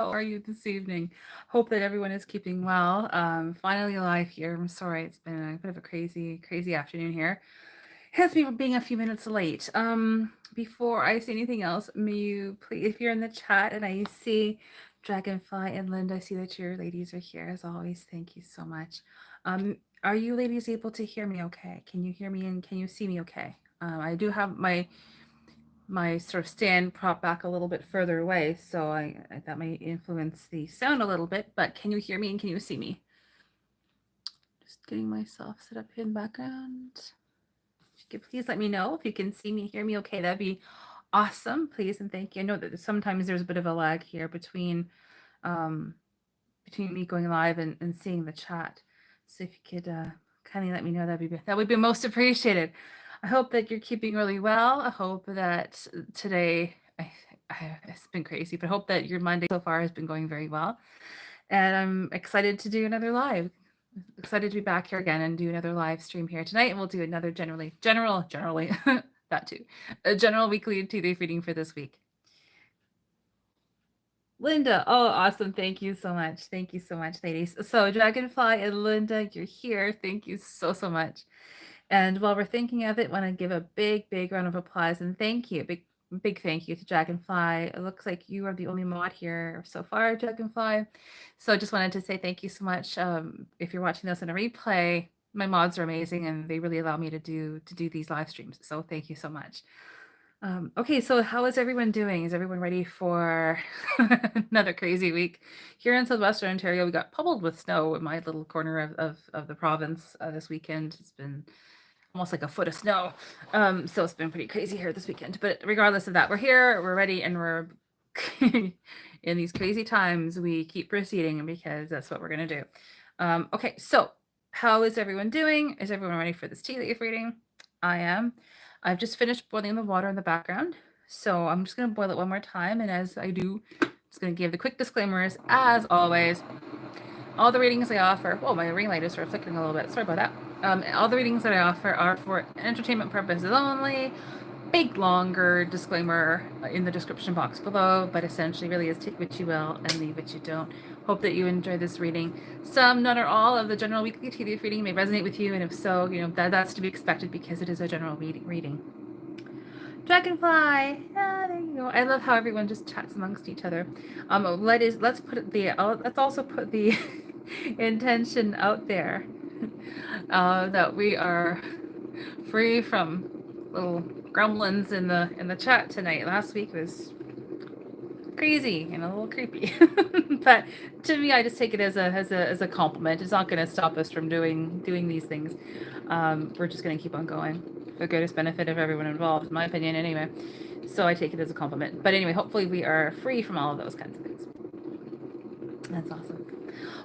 How are you this evening? Hope that everyone is keeping well. Finally alive here. I'm sorry, it's been a bit of a crazy afternoon here. Hence me being a few minutes late. Before I say anything else, may you please, if you're in the chat and I see Dragonfly and Linda, I see that your ladies are here as always. Thank you so much. Are you ladies able to hear me okay? Can you hear me and can you see me okay? I do have my sort of stand prop back a little bit further away, so that may influence the sound a little bit, but can you hear me and can you see me? Just getting myself set up here in the background. If you could please let me know if you can see me, hear me okay, that'd be awesome, please and thank you. I know that sometimes there's a bit of a lag here um, between me going live and seeing the chat. So if you could kindly let me know, that would be most appreciated. I hope that you're keeping really well. I hope that today, it's been crazy, but I hope that your Monday so far has been going very well. And I'm excited to do another live. Excited to be back here again and do another live stream here tonight. And we'll do another generally, that too, a general weekly tea leaf reading for this week. Linda, oh, awesome. Thank you so much. Thank you so much, ladies. So, Dragonfly and Linda, you're here. Thank you so much. And while we're thinking of it, want to give a big round of applause and thank you. Big thank you to Dragonfly. It looks like you are the only mod here so far, Dragonfly. So I just wanted to say thank you so much. If you're watching this in a replay, my mods are amazing and they really allow me to do these live streams. So thank you so much. Okay, so how is everyone doing? Is everyone ready for another crazy week? Here in southwestern Ontario, we got pummeled with snow in my little corner of the province this weekend. It's been almost like a foot of snow. So it's been pretty crazy here this weekend. But regardless of that, we're here, we're ready, and we're in these crazy times, we keep proceeding because that's what we're going to do. Okay, so how is everyone doing? Is everyone ready for this tea leaf reading? I am. I've just finished boiling the water in the background. So I'm just going to boil it one more time. And as I do, I'm just going to give the quick disclaimers, as always. All the readings I offer, oh, my ring light is sort of flickering a little bit. Sorry about that. All the readings that I offer are for entertainment purposes only. Big, longer disclaimer in the description box below, but essentially really is take what you will and leave what you don't. Hope that you enjoy this reading. Some, not all, of the general weekly tea leaf reading may resonate with you, and if so, that's to be expected because it is a general reading. Dragonfly. Yeah, there you go. I love how everyone just chats amongst each other. Let's also put the intention out there that we are free from little gremlins in the chat tonight. Last week was crazy and a little creepy, but to me, I just take it as a compliment. It's not going to stop us from doing these things. We're just going to keep on going for the greatest benefit of everyone involved, in my opinion, anyway. So I take it as a compliment. But anyway, hopefully we are free from all of those kinds of things. That's awesome.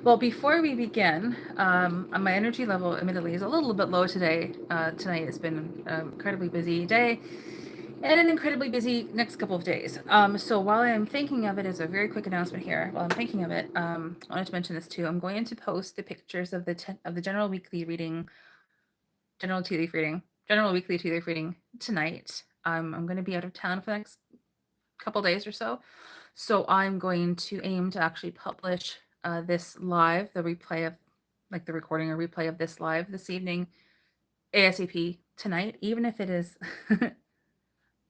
Well, before we begin, my energy level admittedly is a little bit low today. Tonight has been an incredibly busy day and an incredibly busy next couple of days. So while I'm thinking of it, as a very quick announcement here, while I'm thinking of it, I wanted to mention this too. I'm going to post the pictures of the general weekly reading, general weekly tea leaf reading tonight. I'm going to be out of town for the next couple days or so. So I'm going to aim to actually publish this live, the replay of, like the recording or replay of this live this evening, ASAP tonight, even if it is.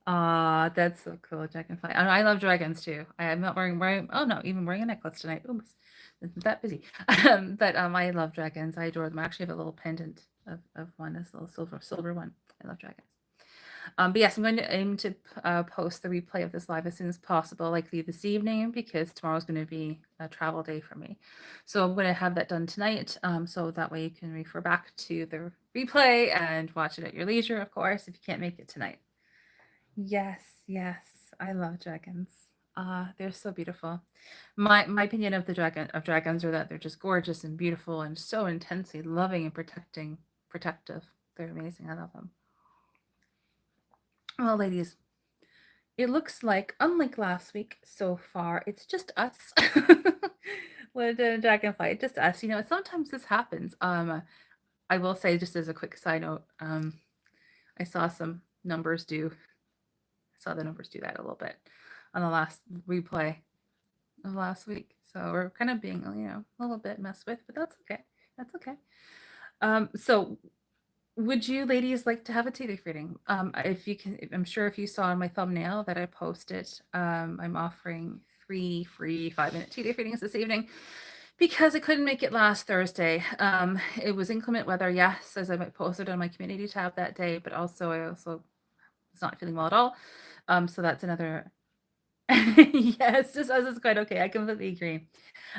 That's so cool, Dragonfly. I love dragons too. I'm not wearing oh no, even wearing a necklace tonight. Oops, isn't that busy. But I love dragons. I adore them. I actually have a little pendant of one, this little silver one. I love dragons. But yes, I'm going to aim to post the replay of this live as soon as possible, likely this evening, because tomorrow's going to be a travel day for me. So I'm going to have that done tonight, so that way you can refer back to the replay and watch it at your leisure, of course, if you can't make it tonight. Yes, I love dragons. They're so beautiful. My opinion of dragons are that they're just gorgeous and beautiful and so intensely loving and protective. They're amazing. I love them. Well, ladies, it looks like, unlike last week so far, it's just us. With the dragonfly, just us. Sometimes this happens. I will say, just as a quick side note, I saw the numbers do that a little bit on the last replay. of last week. So we're kind of being, a little bit messed with, but that's okay. That's okay. So would you ladies like to have a tea leaf reading? If you can, I'm sure if you saw in my thumbnail that I posted, I'm offering 3 free 5-minute tea leaf readings this evening because I couldn't make it last Thursday. It was inclement weather, yes, as I posted on my community tab that day, but also I was not feeling well at all. So that's another. Yes, just as it's quite okay. I completely agree.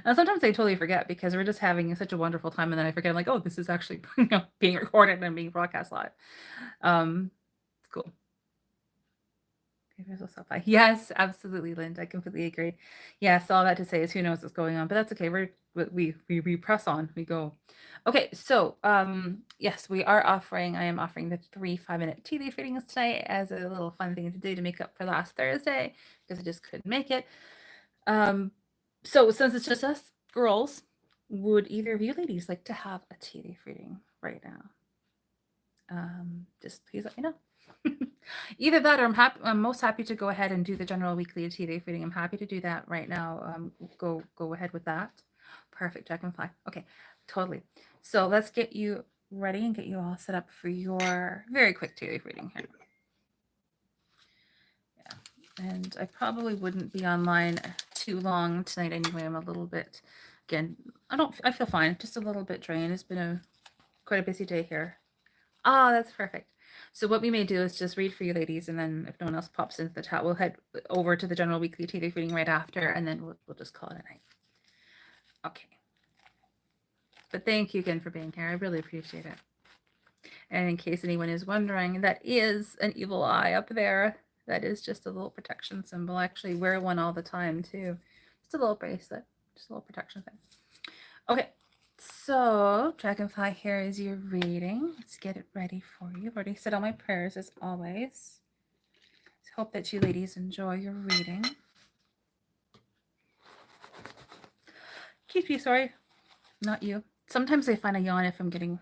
Sometimes I totally forget because we're just having such a wonderful time, and then I forget. I'm like, oh, this is actually being recorded and being broadcast live. It's cool. Yes, absolutely, Linda. I completely agree. Yes, all that to say is who knows what's going on, but that's okay. We press on. We go. Okay, so yes, I am offering the 3 5-minute tea leaf readings tonight as a little fun thing to do to make up for last Thursday because I just couldn't make it. So since it's just us girls, would either of you ladies like to have a tea leaf reading right now? Just please let me know. Either that, or I'm most happy to go ahead and do the general weekly tea leaf reading. I'm happy to do that right now. Go ahead with that. Perfect, Dragonfly. Okay, totally. So let's get you ready and get you all set up for your very quick tea leaf reading here. Yeah, and I probably wouldn't be online too long tonight anyway. I'm a little bit, again, I feel fine. Just a little bit drained. It's been quite a busy day here. Ah, that's perfect. So what we may do is just read for you ladies, and then if no one else pops into the chat, we'll head over to the general weekly tea leaf reading right after, and then we'll just call it a night. Okay. But thank you again for being here. I really appreciate it. And in case anyone is wondering, that is an evil eye up there. That is just a little protection symbol. I actually wear one all the time too. Just a little bracelet, just a little protection thing. Okay. So, Dragonfly, here is your reading. Let's get it ready for you. I've already said all my prayers as always. Hope that you ladies enjoy your reading. Excuse me, sorry, not you. Sometimes I find I yawn if I'm getting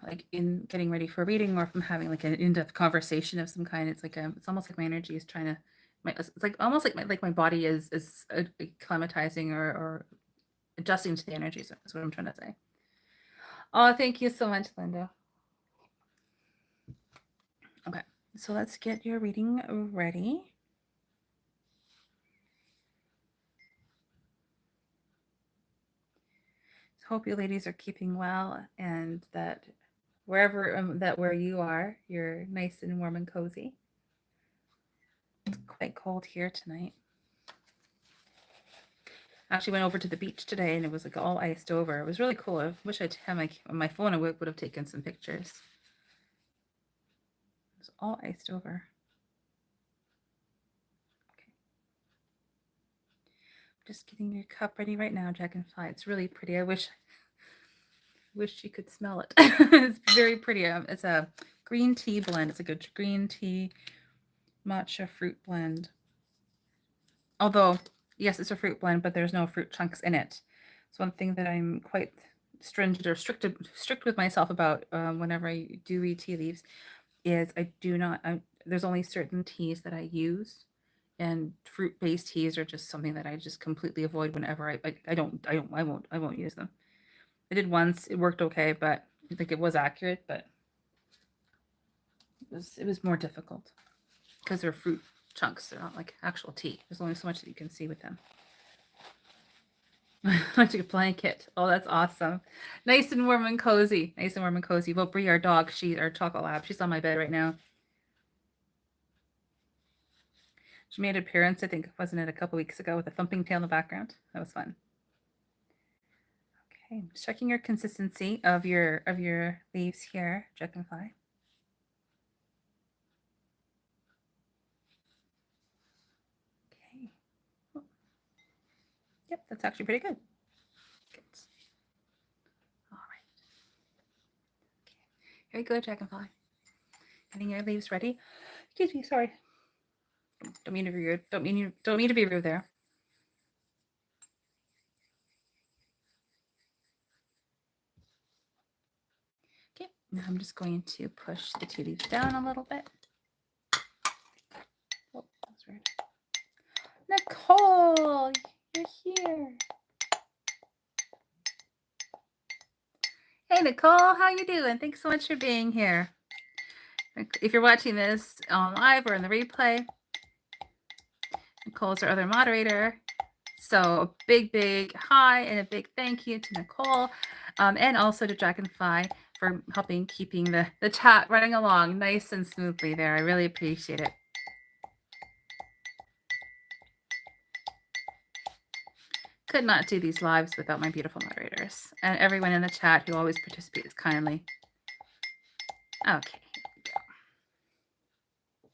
ready for a reading, or if I'm having like an in-depth conversation of some kind. It's like it's almost like my energy is trying to. It's like almost like my body is acclimatizing or adjusting to the energies. That's what I'm trying to say. Oh, thank you so much, Linda. Okay, so let's get your reading ready. Hope you ladies are keeping well, and that where you are, you're nice and warm and cozy. It's quite cold here tonight. Actually went over to the beach today, and it was like all iced over. It was really cool. I wish I'd had my phone. I would have taken some pictures. It was all iced over. Okay. Just getting your cup ready right now, Dragonfly. It's really pretty. I wish you could smell it. It's very pretty. It's a green tea blend. It's like a green tea matcha fruit blend. Although, yes, it's a fruit blend, but there's no fruit chunks in it. It's one thing that I'm quite stringent or strict with myself about whenever I do read tea leaves is there's only certain teas that I use, and fruit-based teas are just something that I just completely avoid whenever I won't use them. I did once, it worked okay, but I think it was accurate, but it was more difficult because they're fruit chunks. They're not like actual tea. There's only so much that you can see with them. Like a blanket. Oh, that's awesome. Nice and warm and cozy. Nice and warm and cozy. Well, Brie, our dog, our chocolate lab, she's on my bed right now. She made an appearance, I think, wasn't it a couple weeks ago, with a thumping tail in the background? That was fun. Okay, I'm checking your consistency of your leaves here, Dragonfly. Okay. Oh. Yep, that's actually pretty good. Good. All right. Okay. Here we go, Dragonfly. Getting your leaves ready. Excuse me, sorry. Don't mean to be rude. Don't mean to be rude there. Okay, now I'm just going to push the tea leaves down a little bit. Oh, that's weird. Nicole, you're here. Hey, Nicole, how you doing? Thanks so much for being here. If you're watching this on live or in the replay, Nicole's our other moderator. So a big hi and a big thank you to Nicole, and also to Dragonfly for helping keeping the chat running along nice and smoothly there. I really appreciate it. Could not do these lives without my beautiful moderators and everyone in the chat who always participates kindly. Okay, here we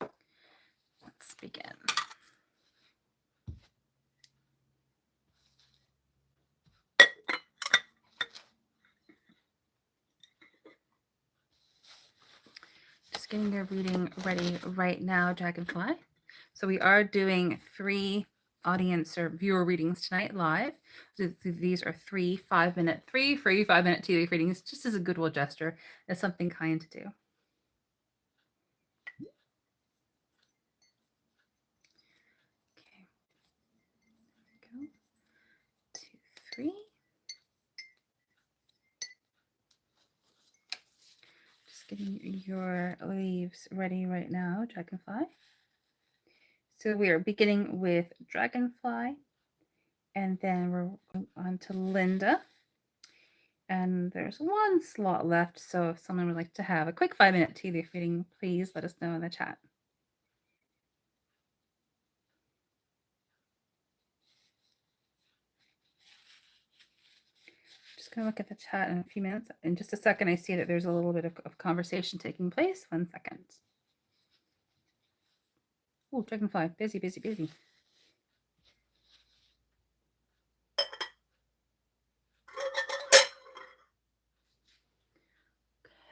go. Let's begin. Just getting your reading ready right now, Dragonfly. So we are doing 3 audience or viewer readings tonight live. So these are 3 5-minute, 3 free 5-minute tea leaf readings, just as a goodwill gesture, as something kind to do. Okay, there we go. 2, 3. Just getting your leaves ready right now, Dragonfly. So we are beginning with Dragonfly, and then we're going on to Linda. And there's 1 slot left, so if someone would like to have a quick 5-minute tea leaf reading, please let us know in the chat. Just gonna look at the chat in a few minutes. In just a second, I see that there's a little bit of conversation taking place. 1 second. Oh, Dragonfly, busy, busy, busy.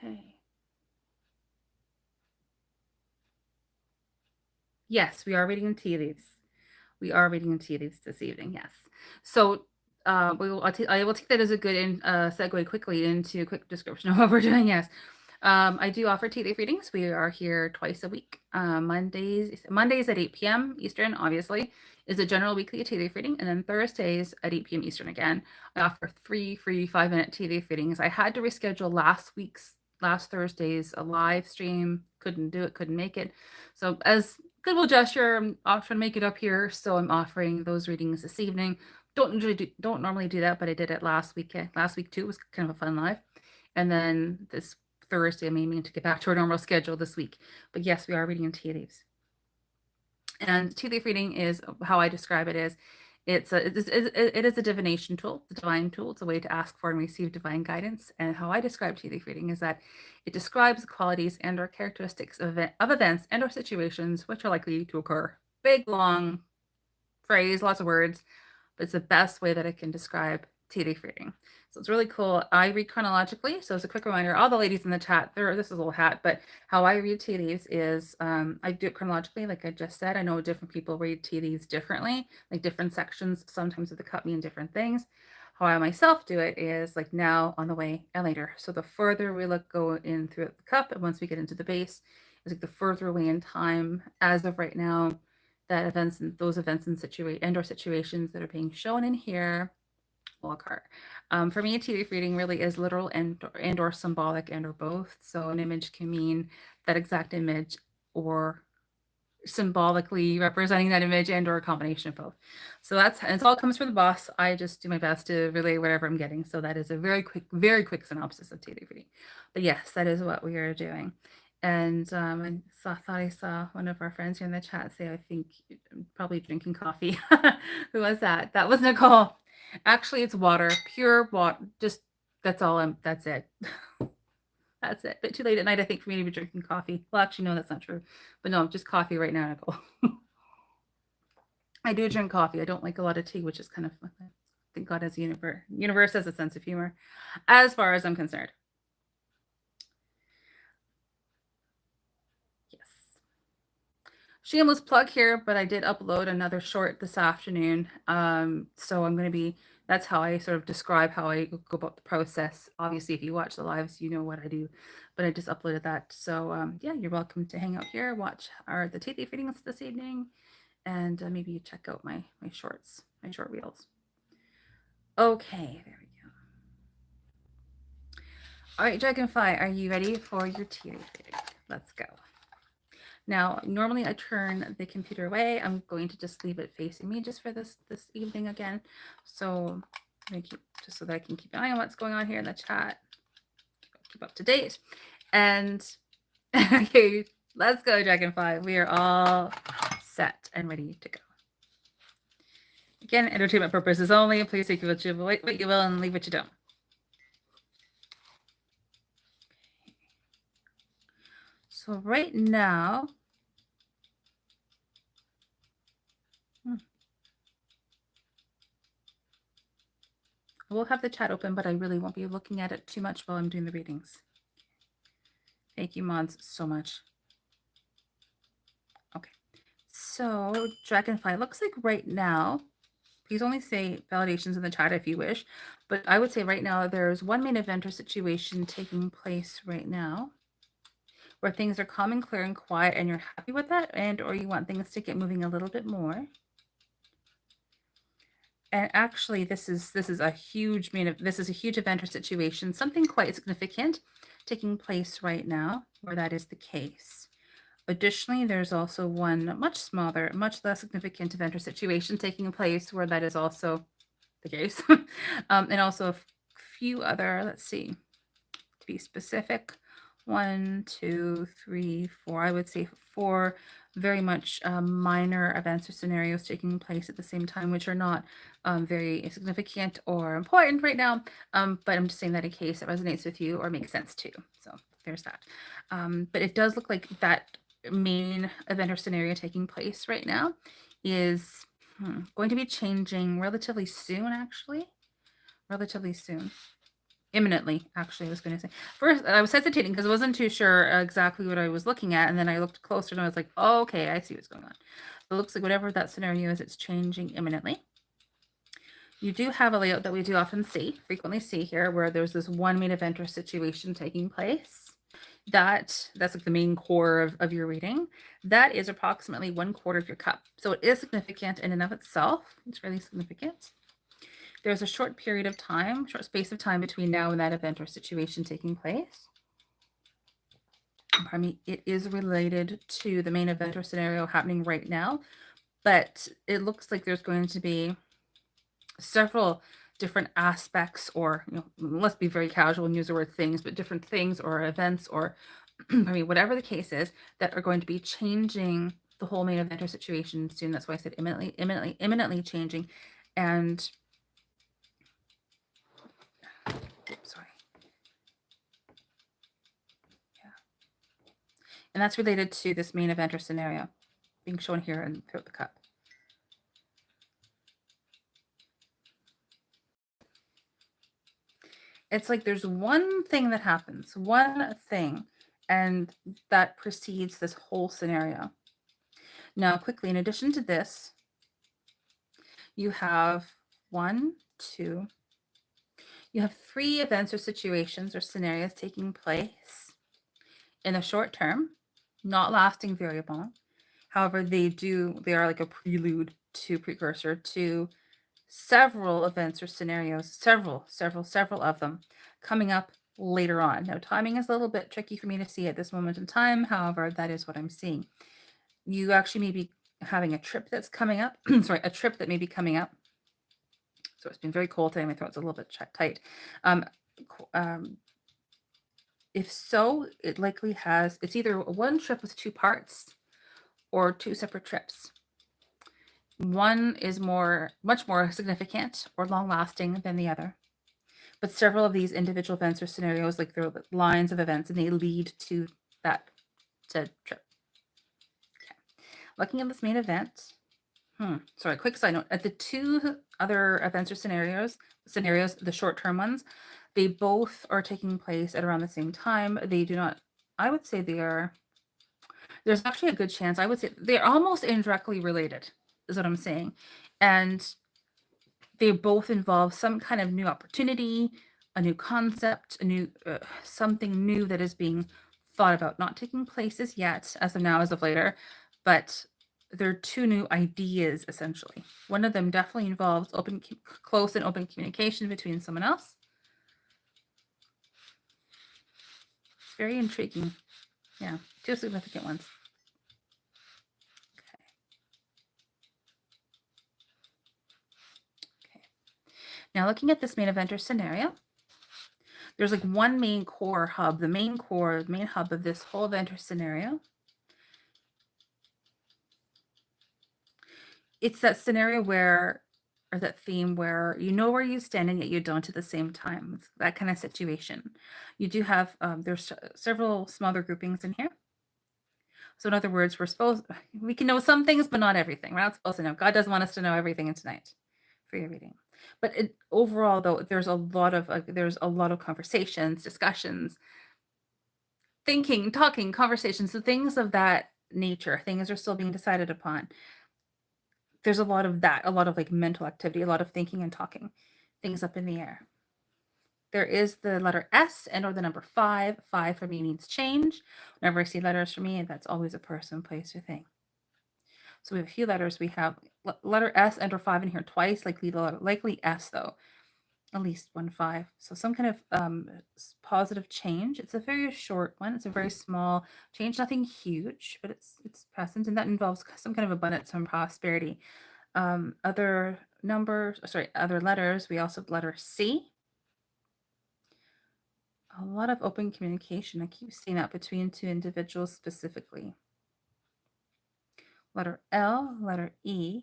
Okay. Yes, we are reading tea leaves. We are reading tea leaves this evening, yes. So I will take that as a good segue quickly into a quick description of what we're doing, yes. I do offer tea leaf readings. We are here twice a week. Mondays at 8 p.m. Eastern, obviously, is a general weekly tea leaf reading. And then Thursdays at 8 p.m. Eastern again. I offer 3 free 5-minute tea leaf readings. I had to reschedule last Thursday's a live stream. Couldn't make it. So as goodwill gesture, I'm trying to make it up here. So I'm offering those readings this evening. Don't normally do that, but I did it last week. Last week too. It was kind of a fun live. And then this Thursday, I'm aiming to get back to our normal schedule this week. But yes, we are reading in tea leaves. And tea leaf reading is how I describe it is it is a divination tool, the divine tool. It's a way to ask for and receive divine guidance. And how I describe tea leaf reading is that it describes the qualities and or characteristics of events and or situations which are likely to occur. Big, long phrase, lots of words, but it's the best way that I can describe tea leaf reading. So it's really cool. I read chronologically. So as a quick reminder, all the ladies in the chat, this is a little hat, but how I read tea leaves is I do it chronologically, like I just said. I know different people read tea leaves differently, like different sections. Sometimes the cut mean different things. How I myself do it is like now, on the way, and later. So the further we go in through the cup, and once we get into the base, it's like the further away in time, as of right now, that those events and situations that are being shown in here will occur. For me, a tea leaf reading really is literal and or symbolic and or both. So an image can mean that exact image or symbolically representing that image and or a combination of both. So it all comes from the boss. I just do my best to relay whatever I'm getting. So that is a very quick synopsis of tea leaf reading. But yes, that is what we are doing. And I thought I saw one of our friends here in the chat say, I think probably drinking coffee. Who was that? That was Nicole. Actually, it's water, pure water. Just that's it. That's it. But too late at night, I think, for me to be drinking coffee. Well, actually, no, that's not true. But no, just coffee right now, Nicole. I do drink coffee. I don't like a lot of tea, which is kind of, I think God has a universe has a sense of humor, as far as I'm concerned. Yes. Shameless plug here, but I did upload another short this afternoon. So I'm going to be, that's how I sort of describe how I go about the process. Obviously, if you watch the lives, you know what I do, but I just uploaded that. So yeah, you're welcome to hang out here, watch the tea leaf readings this evening, and maybe check out my shorts, my short reels. Okay, there we go. All right, Dragonfly, are you ready for your tea reading? Let's go. Now, normally I turn the computer away. I'm going to just leave it facing me just for this evening again. So just so that I can keep an eye on what's going on here in the chat, keep up to date. And okay, let's go, Dragonfly. We are all set and ready to go. Again, entertainment purposes only. Please take what you will and leave what you don't. So right now, we'll have the chat open, but I really won't be looking at it too much while I'm doing the readings. Thank you, mods, so much. Okay, so Dragonfly, looks like right now, please only say validations in the chat if you wish, but I would say right now there's one main event or situation taking place right now where things are calm and clear and quiet and you're happy with that, and or you want things to get moving a little bit more. And actually, this is a huge event or situation, something quite significant taking place right now where that is the case. Additionally, there's also one much smaller, much less significant event or situation taking place where that is also the case. And also a few other, let's see, to be specific, 1, 2, 3, 4, I would say 4 very much minor events or scenarios taking place at the same time, which are not very significant or important right now. But I'm just saying that in case it resonates with you or makes sense too. So there's that. But it does look like that main event or scenario taking place right now is going to be changing relatively soon, actually. Relatively soon. Imminently, actually, I was going to say. First, I was hesitating because I wasn't too sure exactly what I was looking at. And then I looked closer and I was like, oh, okay, I see what's going on. So it looks like whatever that scenario is, it's changing imminently. You do have a layout that we do often frequently see here, where there's this one main event or situation taking place. That's like the main core of your reading. That is approximately 1/4 of your cup. So it is significant in and of itself. It's really significant. There's a short period of time, short space of time between now and that event or situation taking place. Pardon me, it is related to the main event or scenario happening right now, but it looks like there's going to be several different aspects, or let's be very casual and use the word things, but different things or events or I mean, whatever the case is, that are going to be changing the whole main event or situation soon. That's why I said imminently changing. And sorry. Yeah. And that's related to this main event or scenario being shown here and throughout the cup. It's like there's one thing that happens, one thing, and that precedes this whole scenario. Now, quickly, in addition to this, you have 1, 2, you have 3 events or situations or scenarios taking place in the short term, not lasting very long. However, they are like a precursor to several events or scenarios, several of them coming up later on. Now, timing is a little bit tricky for me to see at this moment in time. However, that is what I'm seeing. You actually may be having a trip that's coming up. Sorry, a trip that may be coming up. So it's been very cold today. My throat's a little bit tight. If so, it likely it's either one trip with 2 parts or 2 separate trips. One is much more significant or long-lasting than the other. But several of these individual events or scenarios, like they're lines of events, and they lead to that said trip. Okay. Looking at this main event, sorry, quick side note. At the 2 other events or scenarios, the short-term ones, they both are taking place at around the same time. They do not, I would say there's actually a good chance, I would say they're almost indirectly related, is what I'm saying. And they both involve some kind of new opportunity, a new concept, a new something new that is being thought about, not taking place as yet, as of now, as of later, but they're 2 new ideas, essentially. One of them definitely involves close and open communication between someone else. very intriguing. Yeah, 2 significant ones. Okay. Now looking at this main eventer scenario, there's like one main core hub, the main hub of this whole eventer scenario. It's that scenario where, or that theme where you know where you stand and yet you don't at the same time. It's that kind of situation. You do have, there's several smaller groupings in here. So in other words, we can know some things, but not everything. We're not supposed to know. God doesn't want us to know everything tonight for your reading. But overall, though, there's a lot of conversations, discussions, thinking, talking, conversations, so things of that nature. Things are still being decided upon. There's a lot of that, a lot of like mental activity, a lot of thinking and talking, things up in the air. There is the letter S and or the number 5. 5 for me means change. Whenever I see letters for me, that's always a person, place, or thing. So we have a few letters. We have letter S and or 5 in here twice, likely S though, at least 1 5. So some kind of positive change. It's a very short one. It's a very small change, nothing huge, but it's present, and that involves some kind of abundance and prosperity. Other letters. We also have letter C. A lot of open communication. I keep seeing that between two individuals specifically. Letter L, letter E.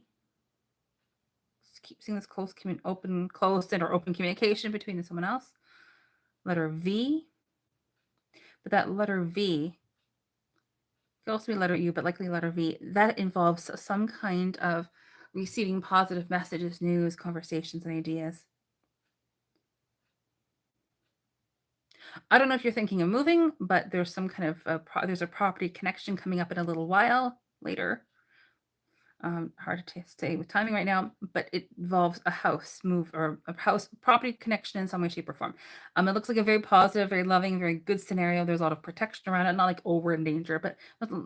Just keep seeing this close open communication between someone else. Letter V. But that letter V could also be letter U, but likely letter V. That involves some kind of receiving positive messages, news, conversations, and ideas. I don't know if you're thinking of moving, but there's some kind of there's a property connection coming up in a little while later. Hard to say with timing right now, but it involves a house move or a house property connection in some way, shape, or form. It looks like a very positive, very loving, very good scenario. There's a lot of protection around it, not like we're in danger, but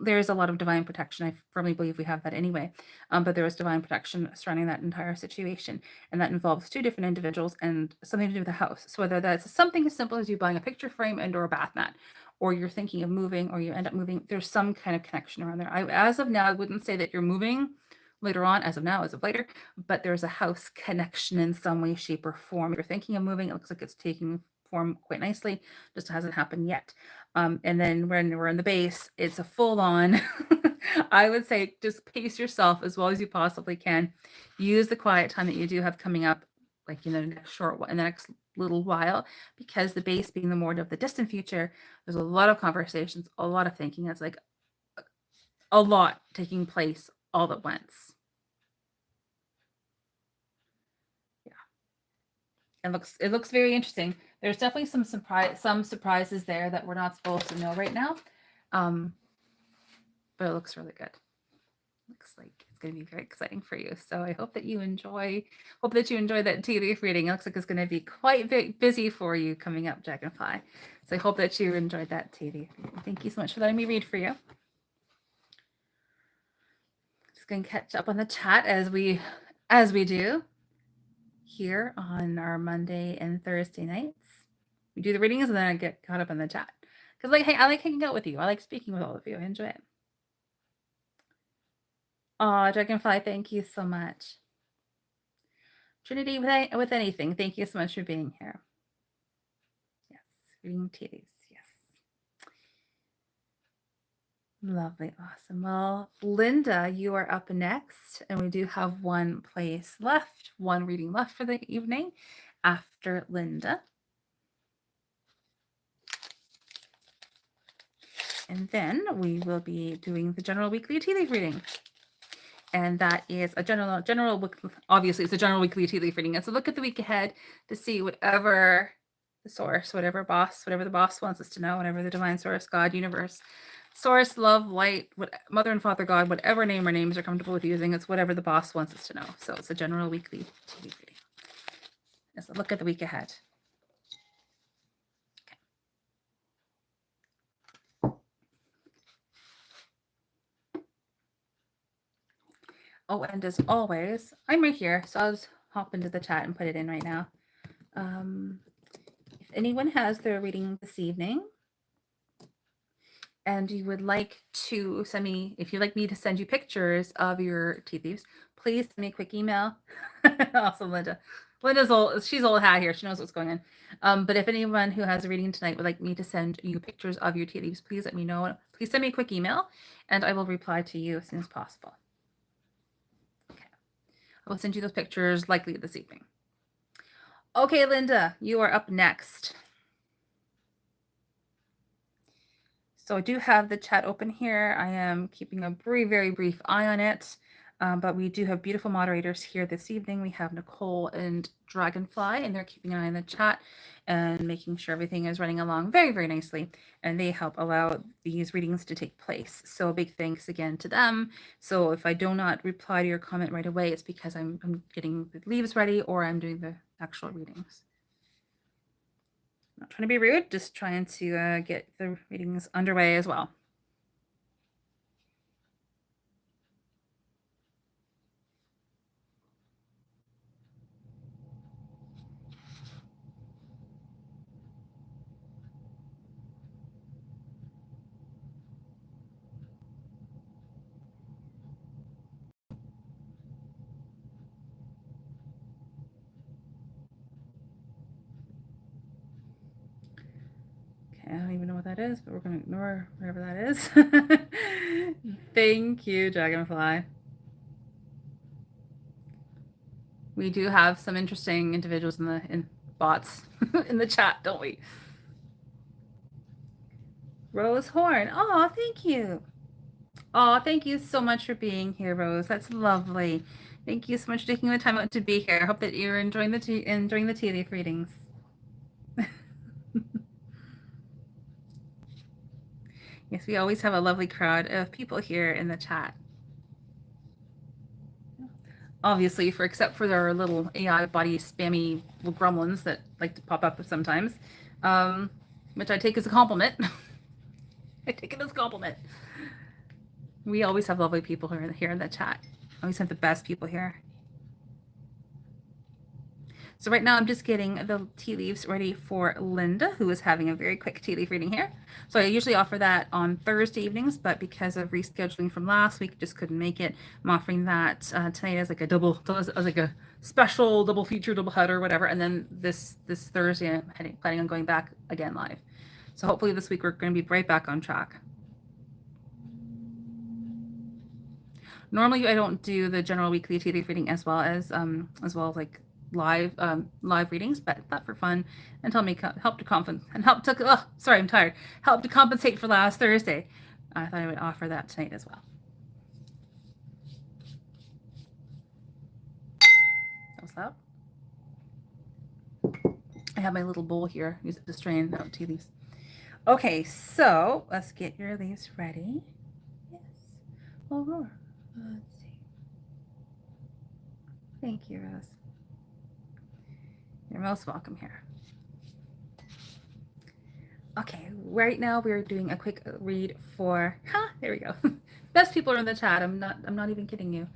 there is a lot of divine protection. I firmly believe we have that anyway. But there is divine protection surrounding that entire situation, and that involves two different individuals and something to do with the house. So whether that's something as simple as you buying a picture frame and or a bath mat, or you're thinking of moving, or you end up moving, there's some kind of connection around there. As of now, I wouldn't say that you're moving later on, as of now, as of later, but there's a house connection in some way, shape, or form. If you're thinking of moving, it looks like it's taking form quite nicely, just hasn't happened yet. And then when we're in the base, it's a full-on, I would say just pace yourself as well as you possibly can. Use the quiet time that you do have coming up, like in the next little while, because the base being the more of the distant future, there's a lot of conversations, a lot of thinking. It's like a lot taking place all at once. Yeah. It looks very interesting. There's definitely some surprises there that we're not supposed to know right now. But it looks really good. Looks like it's going to be very exciting for you. So I hope that you enjoy that tea leaf reading. It looks like it's going to be quite busy for you coming up, Dragonfly. So I hope that you enjoyed that tea leaf. Thank you so much for letting me read for you. Just going to catch up on the chat as we do here on our Monday and Thursday nights. We do the readings and then I get caught up in the chat. Because I like hanging out with you. I like speaking with all of you. I enjoy it. Oh, Dragonfly, thank you so much. Trinity with anything, thank you so much for being here. Yes, reading titties, yes. Lovely, awesome. Well, Linda, you are up next, and we do have one reading left for the evening after Linda. And then we will be doing the general weekly tea leaf reading. And that is a obviously it's a general weekly tea leaf reading. It's a look at the week ahead to see whatever the source, whatever the boss wants us to know, whatever the divine source, God, universe, source, love, light, mother and father God, whatever name or names are comfortable with using, it's whatever the boss wants us to know. So it's a general weekly tea leaf reading. It's a look at the week ahead. Oh, and as always, I'm right here, so I'll just hop into the chat and put it in right now. If anyone has their reading this evening, and you would like to send me, if you'd like me to send you pictures of your tea leaves, please send me a quick email. Awesome, Linda. Linda's old, she's old hat here. She knows what's going on. But if anyone who has a reading tonight would like me to send you pictures of your tea leaves, please let me know. Please send me a quick email and I will reply to you as soon as possible. Okay. I will send you those pictures likely this evening. Okay, Linda, you are up next. So I do have the chat open here. I am keeping a very brief eye on it. But we do have beautiful moderators here this evening. We have Nicole and Dragonfly, and they're keeping an eye on the chat and making sure everything is running along very nicely. And they help allow these readings to take place. So a big thanks again to them. So if I do not reply to your comment right away, it's because I'm getting the leaves ready or I'm doing the actual readings. Not trying to be rude, just trying to get the readings underway as well. I don't even know what that is, but we're going to ignore whatever that is. Thank you, Dragonfly. We do have some interesting individuals in bots in the chat, don't we? Rose Horn. Oh, thank you. Oh, thank you so much for being here, Rose. That's lovely. Thank you so much for taking the time out to be here. I hope that you're enjoying the tea leaf readings. Yes, we always have a lovely crowd of people here in the chat. Obviously, except for our little AI body spammy little gremlins that like to pop up sometimes, which I take as a compliment. I take it as a compliment. We always have lovely people here in the chat. Always have the best people here. So right now I'm just getting the tea leaves ready for Linda, who is having a very quick tea leaf reading here. So I usually offer that on Thursday evenings, but because of rescheduling from last week, just couldn't make it. I'm offering that tonight as like a special double feature, double header, whatever. And then this Thursday, I'm planning on going back again live. So hopefully this week we're going to be right back on track. Normally I don't do the general weekly tea leaf reading as well as like live readings, but for fun and help to compensate for last Thursday. I thought I would offer that tonight as well. What's that? I have my little bowl here. Use it to strain out tea leaves. Okay, so let's get your leaves ready. Yes. Oh, let's see. Thank you, Rose. You're most welcome here. Okay, right now we're doing a quick read for, there we go. Best people are in the chat. I'm not even kidding you.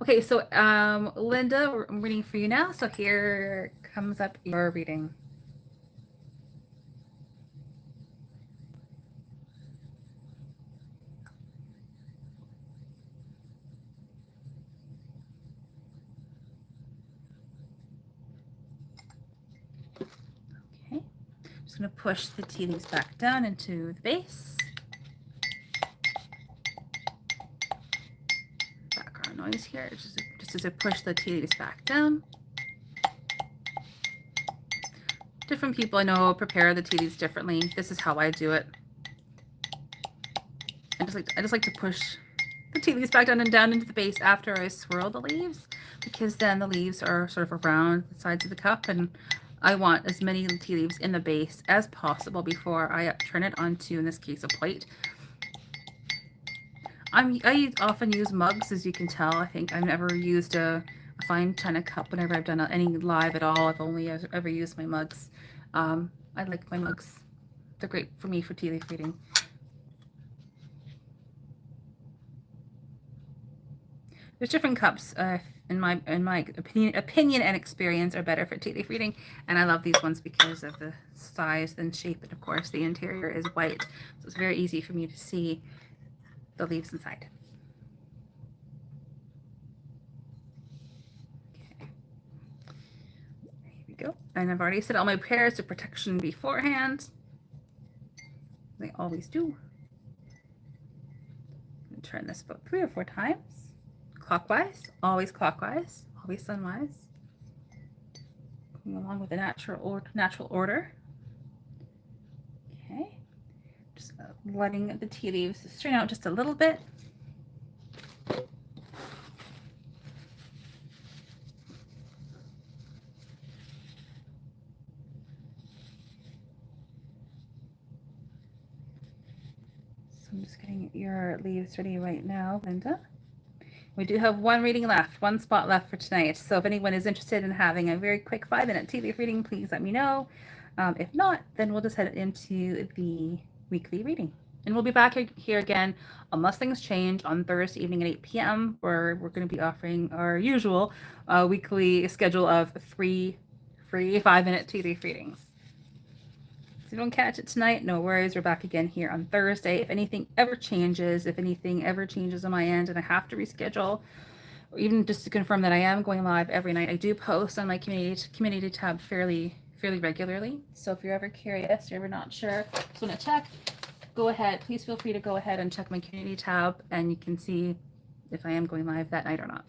Okay, so Linda, I'm reading for you now. So here comes up your reading. Okay, just gonna push the tea leaves back down into the base. Background noise here, just as I push the tea leaves back down. Different people I know prepare the tea leaves differently. This is how I do it. I just like to push the tea leaves back down and down into the base after I swirl the leaves, because then the leaves are sort of around the sides of the cup, and I want as many tea leaves in the base as possible before I turn it onto, in this case, a plate. I often use mugs, as you can tell. I think I've never used a fine china cup whenever I've done any live at all. I've only ever used my mugs. I like my mugs. They're great for me for tea leaf reading. There's different cups in my opinion and experience, are better for tea leaf reading. And I love these ones because of the size and shape, and of course the interior is white, so it's very easy for me to see the leaves inside. Okay. Here we go. And I've already said all my prayers of protection beforehand. They always do. Turn this about 3 or 4 times. Clockwise, always sunwise. Going along with the natural order. Okay. Just letting the tea leaves strain out just a little bit. I'm just getting your leaves ready right now, Linda. We do have one reading left, one spot left for tonight. So if anyone is interested in having a very quick 5-minute tea leaf reading, please let me know. If not, then we'll just head into the weekly reading. And we'll be back here again, unless things change, on Thursday evening at 8 p.m., where we're going to be offering our usual weekly schedule of 3 free 5-minute tea leaf readings. If you don't catch it tonight, no worries. We're back again here on Thursday. If anything ever changes on my end and I have to reschedule, or even just to confirm that I am going live every night, I do post on my community tab fairly regularly. So if you're ever curious, you're ever not sure, just want to check, go ahead. Please feel free to go ahead and check my community tab, and you can see if I am going live that night or not.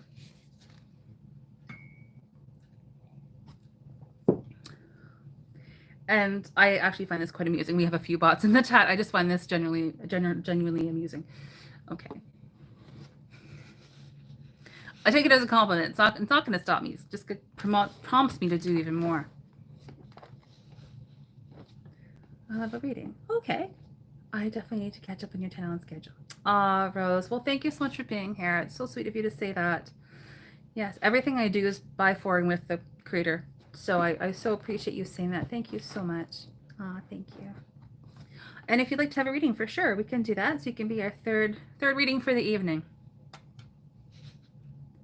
And I actually find this quite amusing. We have a few bots in the chat. I just find this genuinely amusing. Okay. I take it as a compliment. It's not going to stop me. It's just prompts me to do even more. I love a reading. Okay. I definitely need to catch up on your talent schedule. Rose. Well, thank you so much for being here. It's so sweet of you to say that. Yes, everything I do is by for and with the creator. So I so appreciate you saying that. Thank you so much. Thank you. And if you'd like to have a reading, for sure, we can do that. So you can be our third reading for the evening.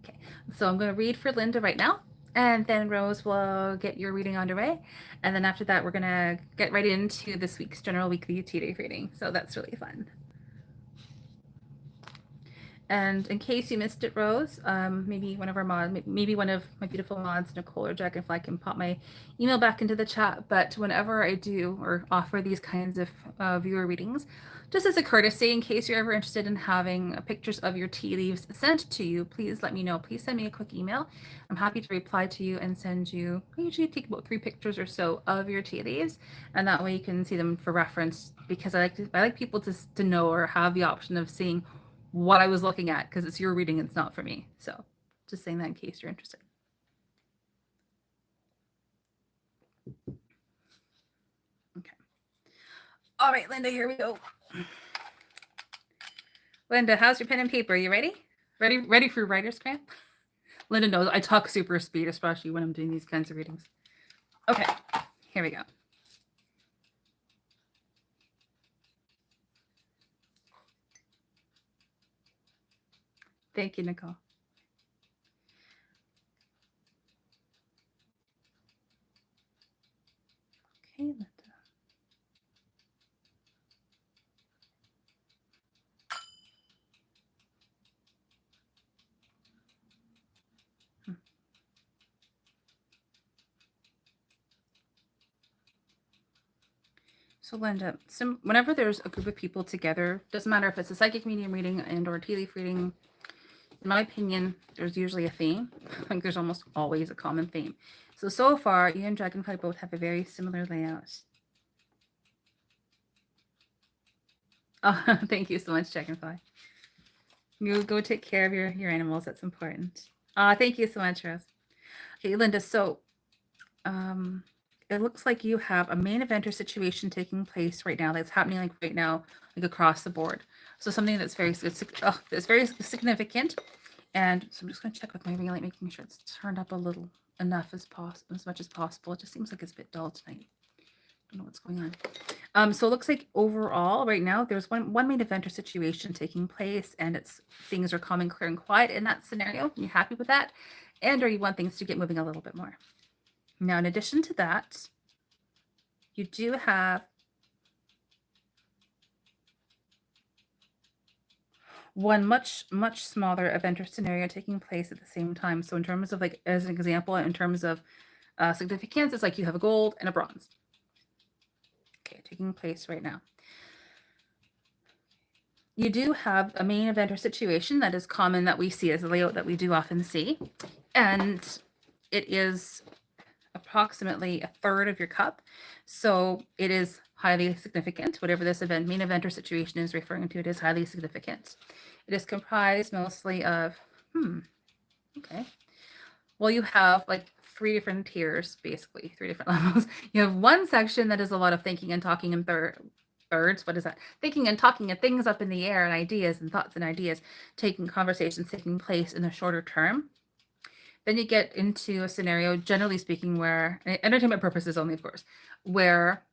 Okay, so I'm going to read for Linda right now, and then Rose will get your reading underway. And then after that, we're going to get right into this week's general weekly tea leaf reading. So that's really fun. And in case you missed it, Rose, maybe one of my beautiful mods, Nicole or Dragonfly, can pop my email back into the chat. But whenever I do or offer these kinds of viewer readings, just as a courtesy, in case you're ever interested in having pictures of your tea leaves sent to you, please let me know. Please send me a quick email. I'm happy to reply to you and send you. I usually take about 3 pictures or so of your tea leaves, and that way you can see them for reference. Because I like people to know or have the option of seeing what I was looking at, because it's your reading, it's not for me. So just saying that in case you're interested. Okay. All right, Linda, here we go. Linda, how's your pen and paper? You ready? Ready for writer's cramp? Linda knows I talk super speed, especially when I'm doing these kinds of readings. Okay, here we go. Thank you, Nicole. Okay, Linda. So Linda, whenever there's a group of people together, doesn't matter if it's a psychic medium reading and or a tea leaf reading, in my opinion, there's usually a theme. I think there's almost always a common theme. So far, you and Dragonfly both have a very similar layout. Oh, thank you so much, Dragonfly. You go take care of your animals. That's important. Thank you so much, Rose. Okay, Linda, so it looks like you have a main event or situation taking place right now that's happening like right now, like across the board. So something that's very significant. And so I'm just going to check with my ring light, making sure it's turned up a little enough as much as possible. It just seems like it's a bit dull tonight. I don't know what's going on. So it looks like overall right now there's one main event or situation taking place, and things are calm and clear and quiet in that scenario. You happy with that? and or you want things to get moving a little bit more. Now, in addition to that, you do have one much smaller event or scenario taking place at the same time. So in terms of, like, as an example, in terms of significance, it's like you have a gold and a bronze. Okay, taking place right now. You do have a main event or situation that is common that we see as a layout that we do often see. And it is approximately a third of your cup. So it is highly significant. Whatever this main event or situation is referring to, it is highly significant. It is comprised mostly of, okay. Well, you have like 3 different tiers, basically 3 different levels. You have one section that is a lot of thinking and talking in thirds. What is that? Thinking and talking and things up in the air and ideas and thoughts and ideas, conversations taking place in the shorter term. Then you get into a scenario, generally speaking, where entertainment purposes only, of course, where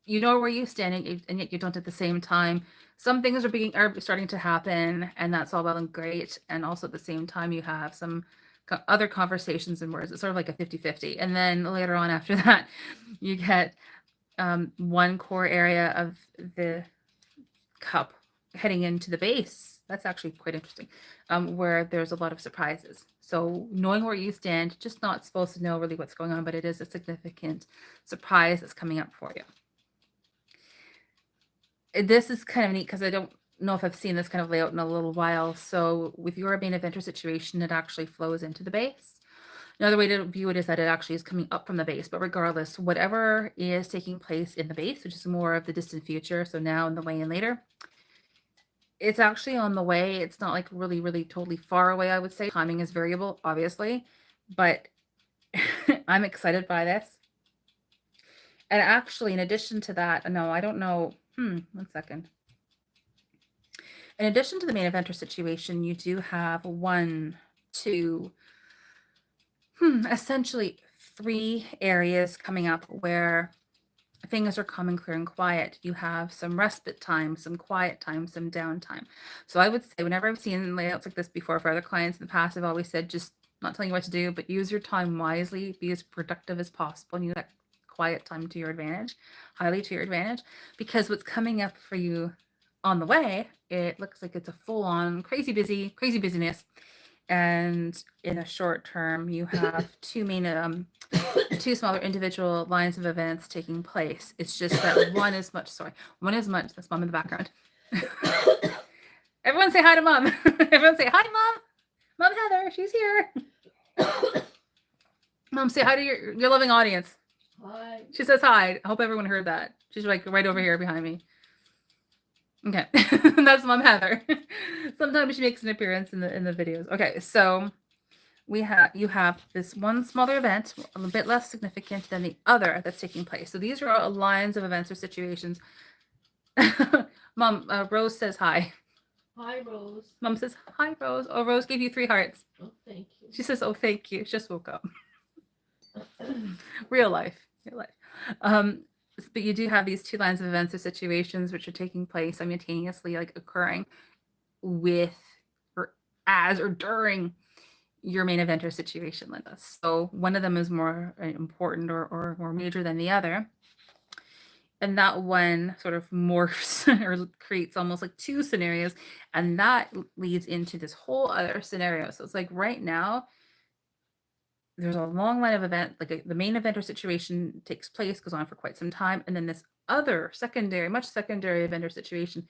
you know where you stand and yet you don't at the same time. Some things are starting to happen, and that's all well and great. And also at the same time, you have some other conversations and words. It's sort of like a 50-50. And then later on after that, you get one core area of the cup heading into the base. That's actually quite interesting, where there's a lot of surprises. So knowing where you stand, just not supposed to know really what's going on, but it is a significant surprise that's coming up for you. This is kind of neat because I don't know if I've seen this kind of layout in a little while. So with your main event or situation, it actually flows into the base. Another way to view it is that it actually is coming up from the base, but regardless, whatever is taking place in the base, which is more of the distant future, so now and the way and later, it's actually on the way. It's not like really, really totally far away, I would say. Timing is variable, obviously, but I'm excited by this. And actually, in addition to that, no, I don't know. 1 second. In addition to the main event or situation, you do have 1, 2, essentially 3 areas coming up where things are calm and clear and quiet. You have some respite time, some quiet time, some downtime. So I would say whenever I've seen layouts like this before for other clients in the past, I've always said, just not telling you what to do, but use your time wisely, be as productive as possible, and use that quiet time to your advantage, highly to your advantage, because what's coming up for you on the way, it looks like it's a full-on crazy busyness. And in a short term, you have 2 smaller individual lines of events taking place. It's just that one is much, that's mom in the background. Everyone say hi to mom. Everyone say hi, mom. Mom Heather, she's here. Mom, say hi to your loving audience. Hi. She says hi. I hope everyone heard that. She's like right over here behind me. Okay, that's Mom Heather. Sometimes she makes an appearance in the videos. Okay, so you have this one smaller event, a little bit less significant than the other that's taking place. So these are all lines of events or situations. Mom, Rose says hi. Hi, Rose. Mom says hi, Rose. Oh, Rose gave you 3 hearts. Oh, thank you. She says, oh, thank you. She just woke up. Real life. But you do have these 2 lines of events or situations which are taking place simultaneously, like occurring with or as or during your main event or situation, Linda. So one of them is more important or more major than the other. And that one sort of morphs or creates almost like 2 scenarios. And that leads into this whole other scenario. So it's like right now, there's a long line of event, like the main event or situation takes place, goes on for quite some time. And then this other much secondary event or situation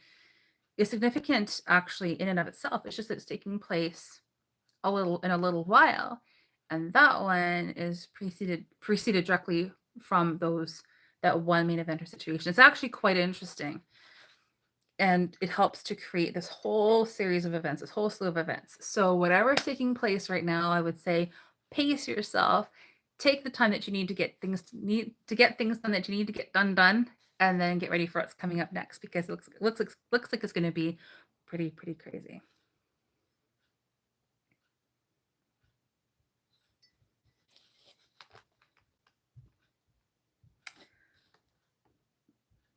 is significant actually in and of itself. It's just that it's taking place in a little while, and that one is preceded directly from that one main event or situation. It's actually quite interesting, and it helps to create this whole series of events, this whole slew of events. So whatever's taking place right now, I would say pace yourself, take the time that you need to get things done that you need to get done, and then get ready for what's coming up next, because it looks like it's going to be pretty crazy.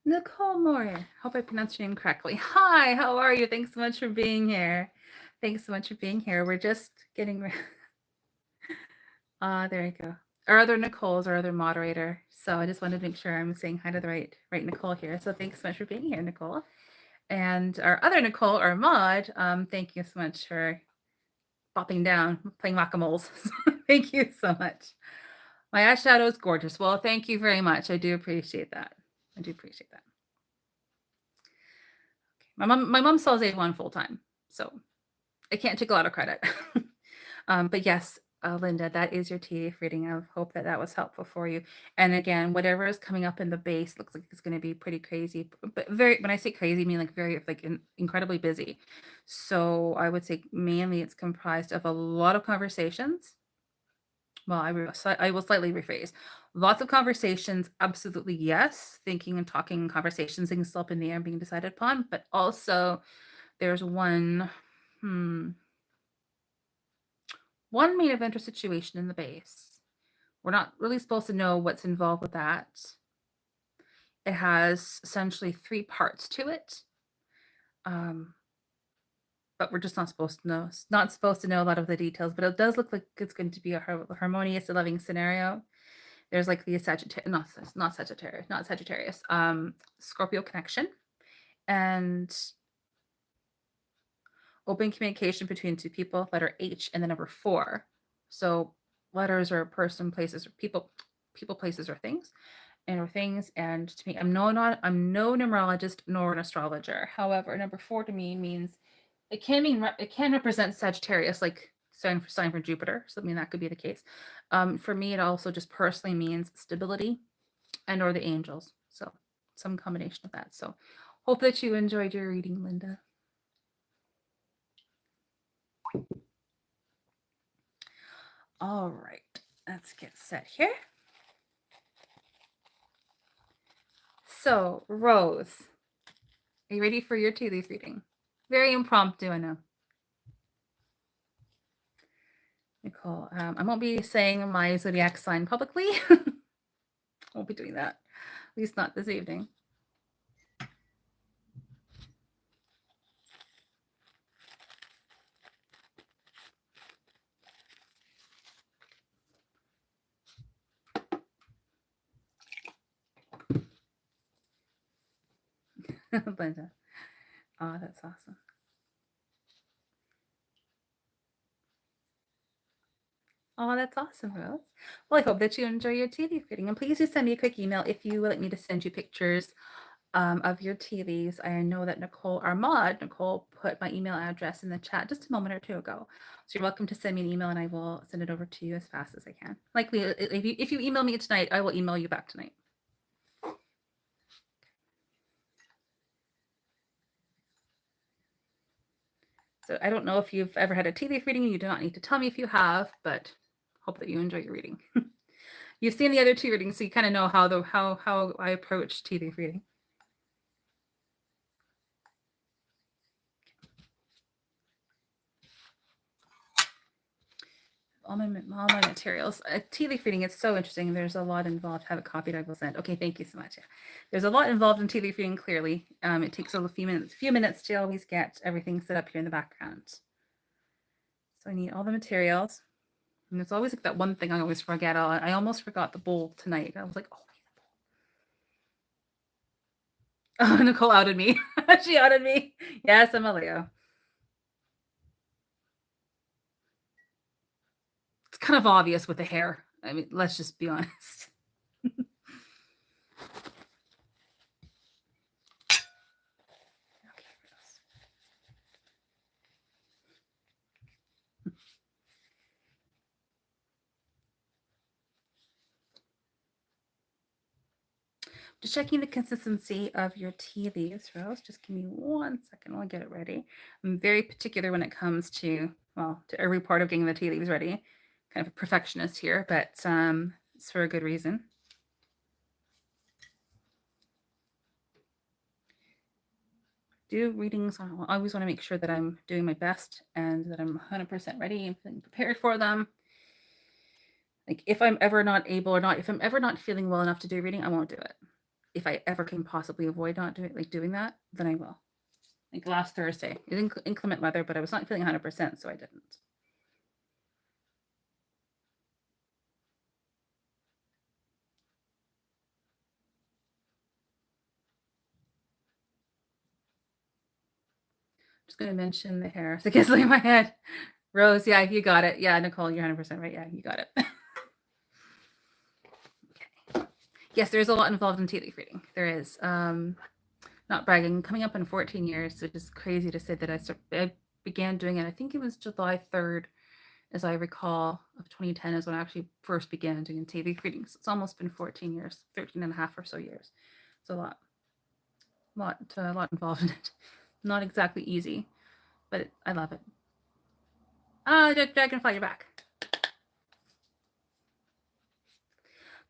Nicole Moore. Hope I pronounced your name correctly. Hi, how are you? Thanks so much for being here. We're just getting ready. There you go. Our other Nicole's our other moderator. So I just wanted to make sure I'm saying hi to the right Nicole here. So thanks so much for being here, Nicole. And our other Nicole, our mod, thank you so much for bopping down, playing whack-a-moles. Thank you so much. My eyeshadow is gorgeous. Well, thank you very much. I do appreciate that. I do appreciate that. Okay. My mom sells Avon full time, so I can't take a lot of credit. But yes, Linda, that is your tea leaf reading. I hope that that was helpful for you. And again, whatever is coming up in the base looks like it's going to be pretty crazy. But very, when I say crazy, I mean like very, like incredibly busy. So I would say mainly it's comprised of a lot of conversations. Well, I will slightly rephrase. Lots of conversations, absolutely yes. Thinking and talking conversations, things still up in the air being decided upon. But also, there's one main event or situation in the base. We're not really supposed to know what's involved with that. It has essentially 3 parts to it. But we're just not supposed to know. Not supposed to know a lot of the details, but it does look like it's going to be a harmonious, loving scenario. There's like the Sagittarius, Scorpio connection, and open communication between 2 people, letter H and the number 4. So letters are person, places, or people, places, or things, And to me, I'm no numerologist nor an astrologer. However, number 4 to me means it can represent Sagittarius, like sign for Jupiter. So I mean that could be the case. For me, it also just personally means stability and or the angels. So some combination of that. So hope that you enjoyed your reading, Linda. All right, let's get set here. So, Rose, are you ready for your tea leaf reading? Very impromptu, I know. Nicole, I won't be saying my zodiac sign publicly. Won't be doing that, at least not this evening. Linda. Oh, that's awesome. Oh, that's awesome, Rose. Well, I hope that you enjoy your tea leaf reading. And please do send me a quick email if you would like me to send you pictures of your tea leaves. I know that Nicole, our mod, Nicole, put my email address in the chat just a moment or two ago. So you're welcome to send me an email and I will send it over to you as fast as I can. Likely, if you email me tonight, I will email you back tonight. So I don't know if you've ever had a tea leaf reading. You do not need to tell me if you have, but hope that you enjoy your reading. You've seen the other 2 readings, so you kind of know how I approach tea leaf reading. All my materials. Tea leaf reading, it's so interesting. There's a lot involved. Have it copied, I will send. Okay, thank you so much. Yeah. There's a lot involved in tea leaf reading, clearly. It takes a few minutes to always get everything set up here in the background. So I need all the materials. And there's always like that one thing I always forget. I almost forgot the bowl tonight. I was like, oh, Nicole outed me. She outed me. Yes, I'm a Leo. It's kind of obvious with the hair. I mean, let's just be honest. Just checking the consistency of your tea leaves, Rose. Just give me 1 second. I'll get it ready. I'm very particular when it comes to, well, to every part of getting the tea leaves ready. Kind of a perfectionist here, but it's for a good reason. Do readings, I always want to make sure that I'm doing my best and that I'm 100% ready and feeling prepared for them. Like if I'm ever not able or not, if I'm ever not feeling well enough to do a reading, I won't do it. If I ever can possibly avoid not doing that, then I will. Like last Thursday, it was inclement weather, but I was not feeling 100%, so I didn't. Just going to mention the hair. So it gets in my head. Rose, yeah, you got it. Yeah, Nicole, you're 100% right. Yeah, you got it. Okay. Yes, there's a lot involved in tea leaf reading. There is. Not bragging, coming up in 14 years, which is crazy to say that I began doing it. I think it was July 3rd, as I recall, of 2010 is when I actually first began doing tea leaf readings. It's almost been 14 years, 13 and a half or so years. It's a lot involved in it. Not exactly easy, but I love it. Ah, Dragonfly, you're back.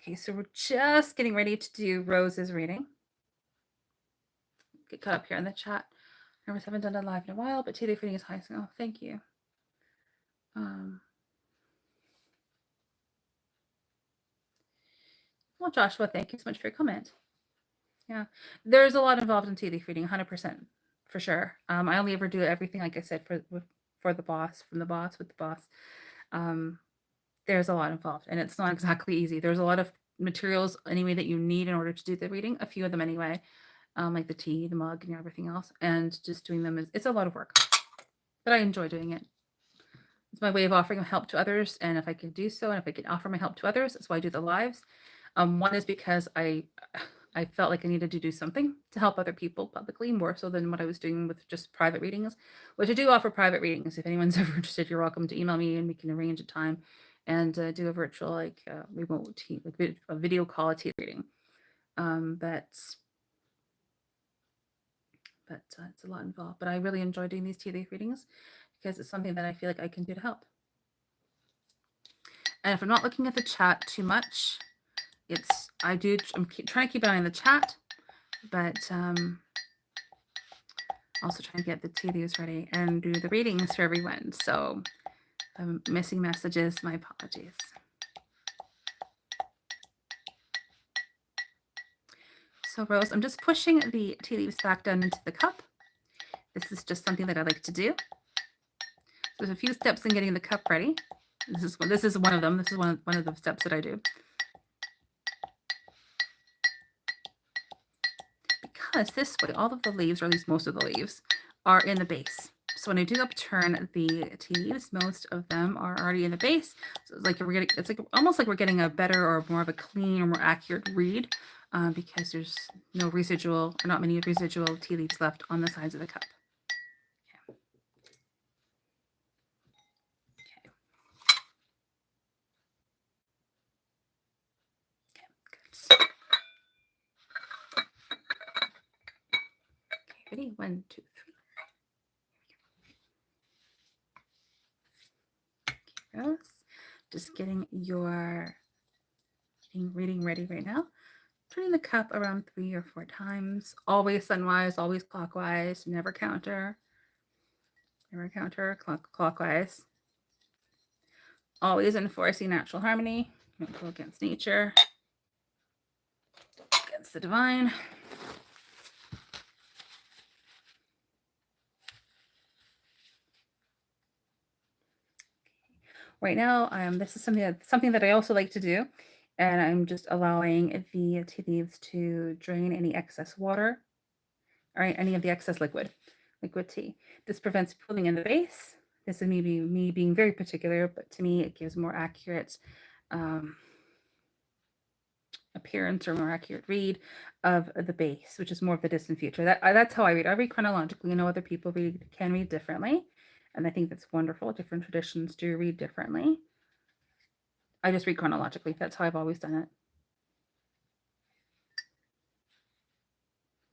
Okay, so we're just getting ready to do Rose's reading. Get caught up here in the chat. I haven't done that live in a while, but tea leaf reading is high. So, oh, thank you. Well, Joshua, thank you so much for your comment. Yeah, there's a lot involved in tea leaf reading, 100% for sure. I only ever do everything, like I said, for the boss, from the boss, with the boss. There's a lot involved, and it's not exactly easy. There's a lot of materials anyway that you need in order to do the reading, a few of them anyway, like the tea, the mug, and everything else. And just doing them it's a lot of work, but I enjoy doing it. It's my way of offering help to others, and if I can do so, and if I can offer my help to others, that's why I do the lives. One is because I felt like I needed to do something to help other people publicly, more so than what I was doing with just private readings, which I do offer private readings. If anyone's ever interested, you're welcome to email me and we can arrange a time and do a virtual, like remote tea, like a video call tea reading. But it's a lot involved. But I really enjoy doing these tea leaf readings because it's something that I feel like I can do to help. And if I'm not looking at the chat too much, I'm trying to keep an eye on the chat, but also trying to get the tea leaves ready and do the readings for everyone. So if I'm missing messages, my apologies. So Rose, I'm just pushing the tea leaves back down into the cup. This is just something that I like to do. There's a few steps in getting the cup ready. This is one of them. This is one of the steps that I do. Because this way, all of the leaves, or at least most of the leaves, are in the base. So when I do upturn the tea leaves, most of them are already in the base. So it's like almost like we're getting a better or more of a clean or more accurate read because there's no residual, or not many residual tea leaves left on the sides of the cup. Ready? 1, 2, 3. Okay, Rose. Just getting your reading ready right now. Turning the cup around 3 or 4 times. Always sunwise, always clockwise. Never counter. Never counter. Clockwise. Always enforcing natural harmony. Don't go against nature. Against the divine. Right now, this is something that I also like to do, and I'm just allowing the tea leaves to drain any excess water, or any of the excess liquid tea. This prevents pooling in the base. This is me being very particular, but to me, it gives more accurate appearance or more accurate read of the base, which is more of the distant future. That's how I read. I read chronologically. I know other people can read differently. And I think that's wonderful. Different traditions do read differently. I just read chronologically. That's how I've always done it.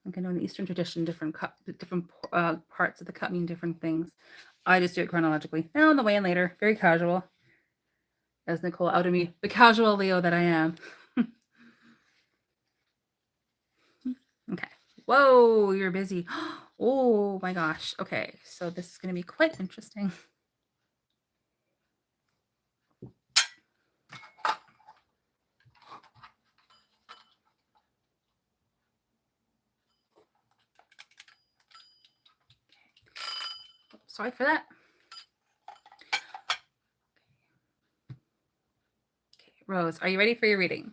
Like I know in the Eastern tradition, different parts of the cup mean different things. I just do it chronologically. Now on the way in later, very casual. As Nicole outed me, the casual Leo that I am. Okay. Whoa, you're busy. Oh my gosh. Okay, so this is going to be quite interesting. Sorry for that. Okay, Rose, are you ready for your reading?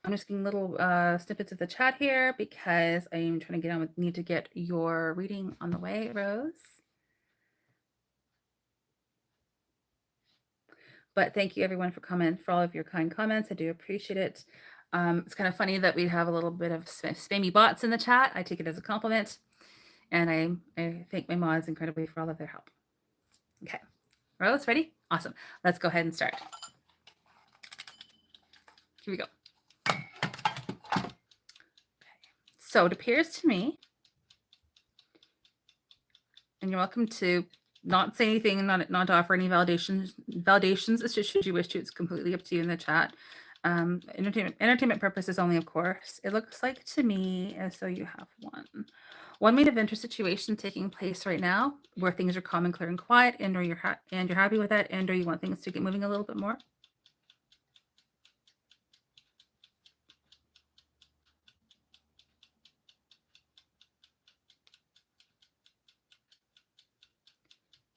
I'm just getting little snippets of the chat here because I'm trying to get on with, need to get your reading on the way, Rose. But thank you everyone for all of your kind comments. I do appreciate it. It's kind of funny that we have a little bit of spammy bots in the chat. I take it as a compliment. And I thank my mods incredibly for all of their help. Okay, Rose, ready? Awesome. Let's go ahead and start. Here we go. Okay. So it appears to me, and you're welcome to not say anything and not offer any validations. Validations, should you wish to. It's completely up to you in the chat. Entertainment purposes only, of course. It looks like to me as though you have one main event or situation taking place right now where things are calm and clear and quiet, and or you're happy with that, and or you want things to get moving a little bit more.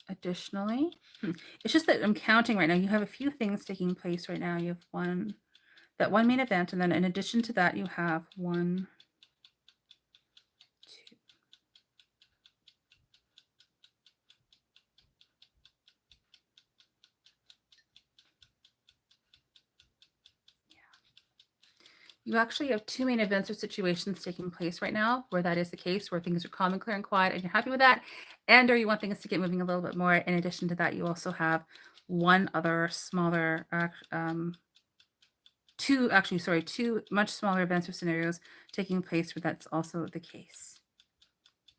Additionally, it's just that I'm counting right now. You have a few things taking place right now. You have that one main event, and then in addition to that, you have 1, 2. You actually have 2 main events or situations taking place right now where that is the case, where things are calm and clear and quiet, and you're happy with that, and or you want things to get moving a little bit more. In addition to that, you also have one other smaller, two much smaller events or scenarios taking place where that's also the case.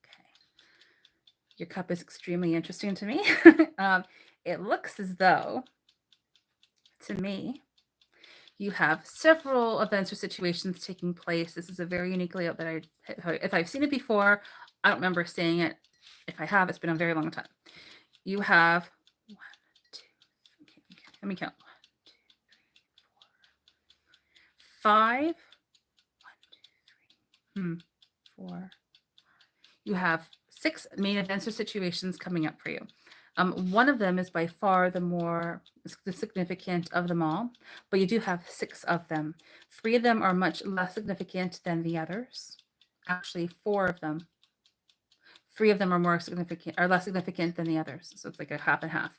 Okay. Your cup is extremely interesting to me. It looks as though, to me, you have several events or situations taking place. This is a very unique layout that if I've seen it before, I don't remember seeing it. If I have, it's been a very long time. You have 1, 2, okay, let me count. 1, 2, 3, 4, 5. 1, 2, 3, 4. You have 6 main events or situations coming up for you. One of them is by far the more significant of them all, but you do have 6 of them. 3 of them are much less significant than the others. Actually, 4 of them. 3 of them are less significant than the others. So it's like a half and half.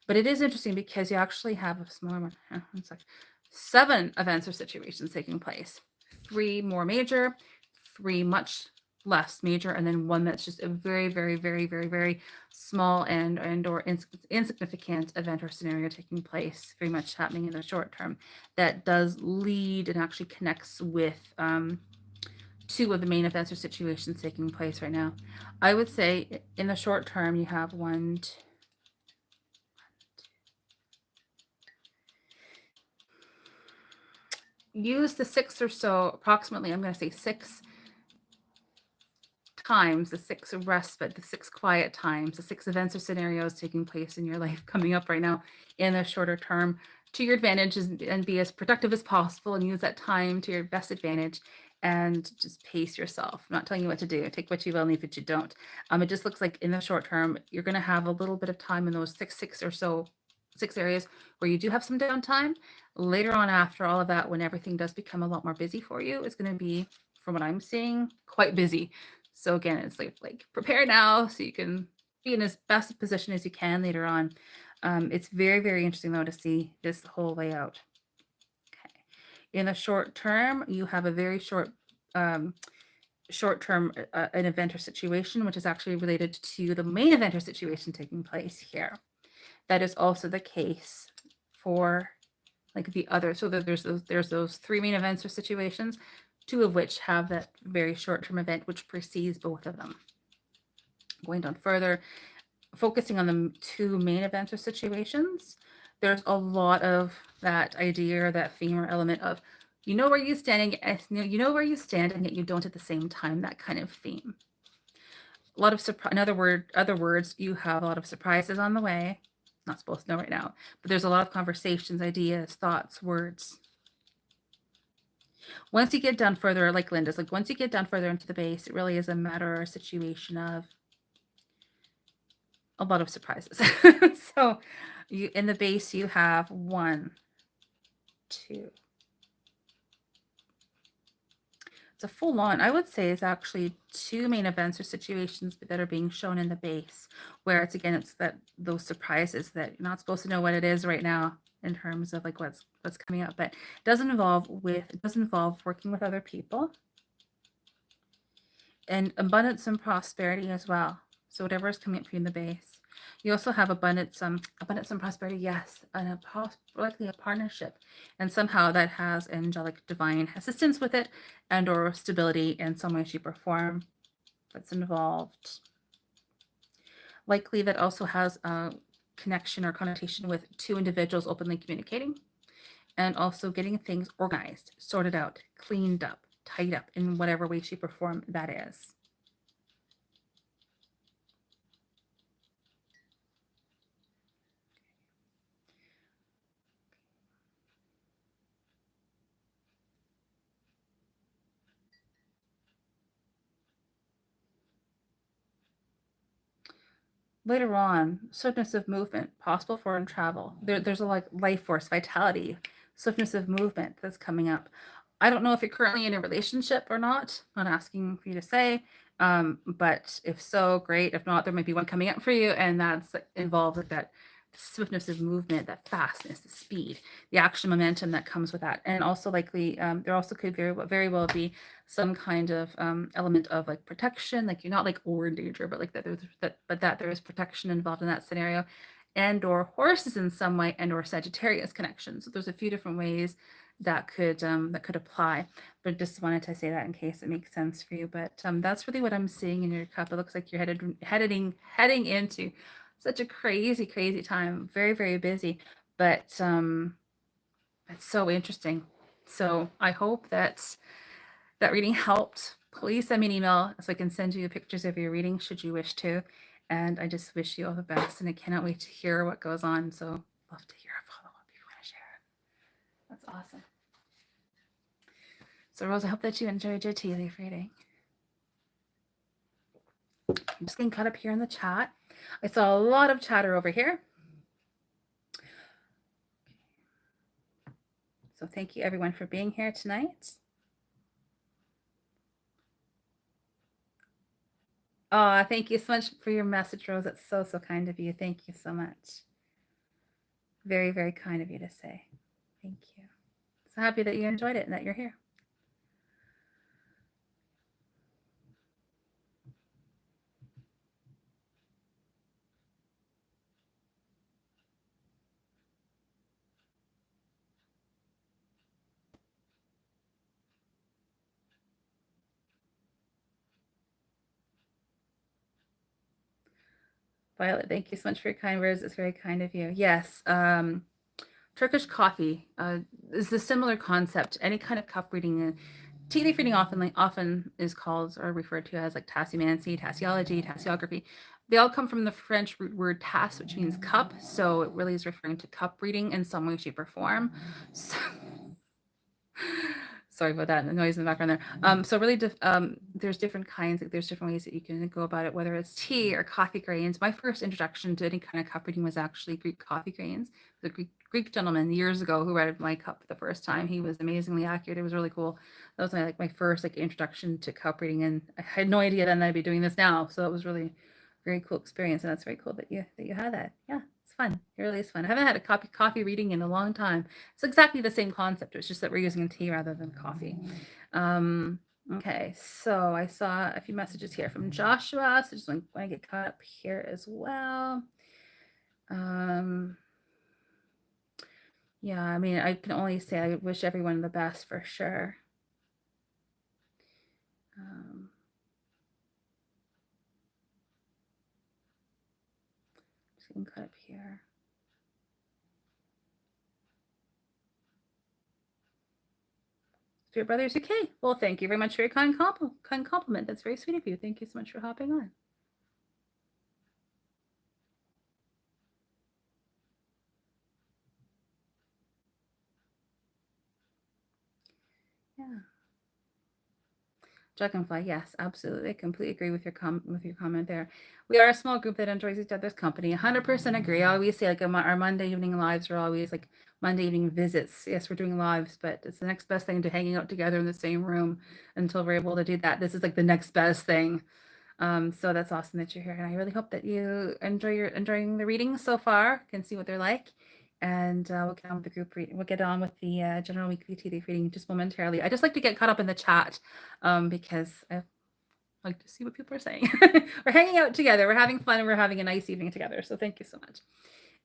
But it is interesting because you actually have a smaller one. It's like 7 events or situations taking place. 3 more major, 3 much less major, and then 1 that's just a very, very, very, very, very small and or insignificant event or scenario taking place, very much happening in the short term, that does lead and actually connects with 2 of the main events or situations taking place right now. I would say in the short term, you have 1, 2. Use the 6 or so, approximately, I'm going to say 6 times, the 6 respite, the 6 quiet times, the 6 events or scenarios taking place in your life coming up right now in the shorter term to your advantage, and be as productive as possible and use that time to your best advantage, and just pace yourself. I'm not telling you what to do. Take what you will, leave what you don't. It just looks like in the short term, you're going to have a little bit of time in those 6 or so 6 areas where you do have some downtime. Later on, after all of that, when everything does become a lot more busy for you, it's going to be, from what I'm seeing, quite busy. So again, it's like prepare now so you can be in as best a position as you can later on. It's very, very interesting though to see this whole layout. Okay. In the short term, you have a very short term an event or situation, which is actually related to the main event or situation taking place here. That is also the case for like the other. So that there's those 3 main events or situations, 2 of which have that very short-term event which precedes both of them. Going down further, focusing on the 2 main events or situations, there's a lot of that idea or that theme or element of you know where you stand, and where you stand, and yet you don't at the same time. That kind of theme. A lot of surprise. In other words, you have a lot of surprises on the way. Not supposed to know right now, but there's a lot of conversations, ideas, thoughts, words. Once you get down further, like Linda's, like once you get down further into the base, it really is a matter or a situation of a lot of surprises. So in the base, you have 1, 2, It's a full on, I would say, it's actually two main events or situations that are being shown in the base, where it's again, it's that those surprises that you're not supposed to know what it is right now in terms of like what's coming up, but it does involve working with other people and abundance and prosperity as well. So whatever is coming up for you in the base. You also have abundance and prosperity, yes, and likely a partnership, and somehow that has angelic divine assistance with it, and or stability in some way, shape, or form that's involved. Likely that also has a connection or connotation with two individuals openly communicating, and also getting things organized, sorted out, cleaned up, tied up in whatever way, shape, or form that is. Later on, swiftness of movement, possible foreign travel. There's a like life force, vitality, swiftness of movement that's coming up. I don't know if you're currently in a relationship or not. I'm not asking for you to say, but if so, great. If not, there might be one coming up for you, and that's involved with that swiftness of movement, that fastness, the speed, the action momentum that comes with that, and also likely there also could very well be some kind of element of like protection, like you're not like in danger, but like that there is protection involved in that scenario, and or horses in some way, and or Sagittarius connection. So there's a few different ways that could apply, but just wanted to say that in case it makes sense for you. But that's really what I'm seeing in your cup. It looks like you're heading into such a crazy time, very busy, but it's so interesting. So I hope that that reading helped. Please send me an email so I can send you pictures of your reading should you wish to. And I just wish you all the best, and I cannot wait to hear what goes on. So love to hear a follow-up if you want to share it. That's awesome. So Rose, I hope that you enjoyed your tea leaf reading. I'm just getting caught up here in the chat. I saw a lot of chatter over here. So thank you everyone for being here tonight. Oh, thank you so much for your message, Rose. That's so kind of you. Thank you so much. Very kind of you to say. Thank you. So happy that you enjoyed it and that you're here. Violet, thank you so much for your kind words. It's very kind of you. Yes, Turkish coffee is a similar concept. Any kind of cup reading, tea leaf reading often is called or referred to as like tasseomancy, tasseology, tasseography. They all come from the French root word tasse, which means cup. So it really is referring to cup reading in some way, shape, or form. So, sorry about that, the noise in the background there. So really, there's different kinds, there's different ways that you can go about it, whether it's tea or coffee grains. My first introduction to any kind of cup reading was actually Greek coffee grains. The Greek gentleman years ago who read my cup for the first time. He was amazingly accurate. It was really cool. That was my first introduction to cup reading, and I had no idea then I'd be doing this now. So it was really very cool experience, and that's very cool that you had that. Yeah, it's fun. It really is fun. I haven't had a coffee reading in a long time. It's exactly the same concept. It's just that we're using tea rather than coffee. Okay, so I saw a few messages here from Joshua. So just want to get caught up here as well. Yeah, I mean, I can only say I wish everyone the best for sure. Just getting caught up here. Spirit Brothers UK. Well, thank you very much for your kind compliment. That's very sweet of you. Thank you so much for hopping on. Yeah. Dragonfly, yes, absolutely. I completely agree with your comment there. We are a small group that enjoys each other's company. 100% agree. I always say like our Monday evening lives are always like Monday evening visits. Yes, we're doing lives, but it's the next best thing to hanging out together in the same room until we're able to do that. This is like the next best thing. So that's awesome that you're here, and I really hope that you enjoying the readings so far. Can see what they're like, and we'll get on with the group reading. We'll get on with the general weekly tea leaf reading just momentarily. I just like to get caught up in the chat because I like to see what people are saying. We're hanging out together. We're having fun, and we're having a nice evening together. So thank you so much.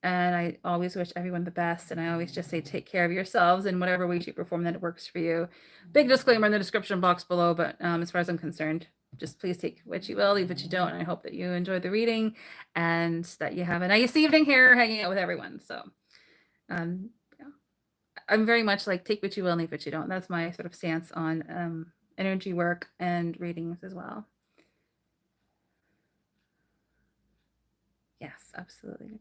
And I always wish everyone the best. And I always just say, take care of yourselves in whatever way, shape, or form that it works for you. Big disclaimer in the description box below. But as far as I'm concerned, just please take what you will, leave what you don't. And I hope that you enjoy the reading and that you have a nice evening here hanging out with everyone. So yeah. I'm very much like take what you will, and leave what you don't. That's my sort of stance on energy work and readings as well. Yes, absolutely.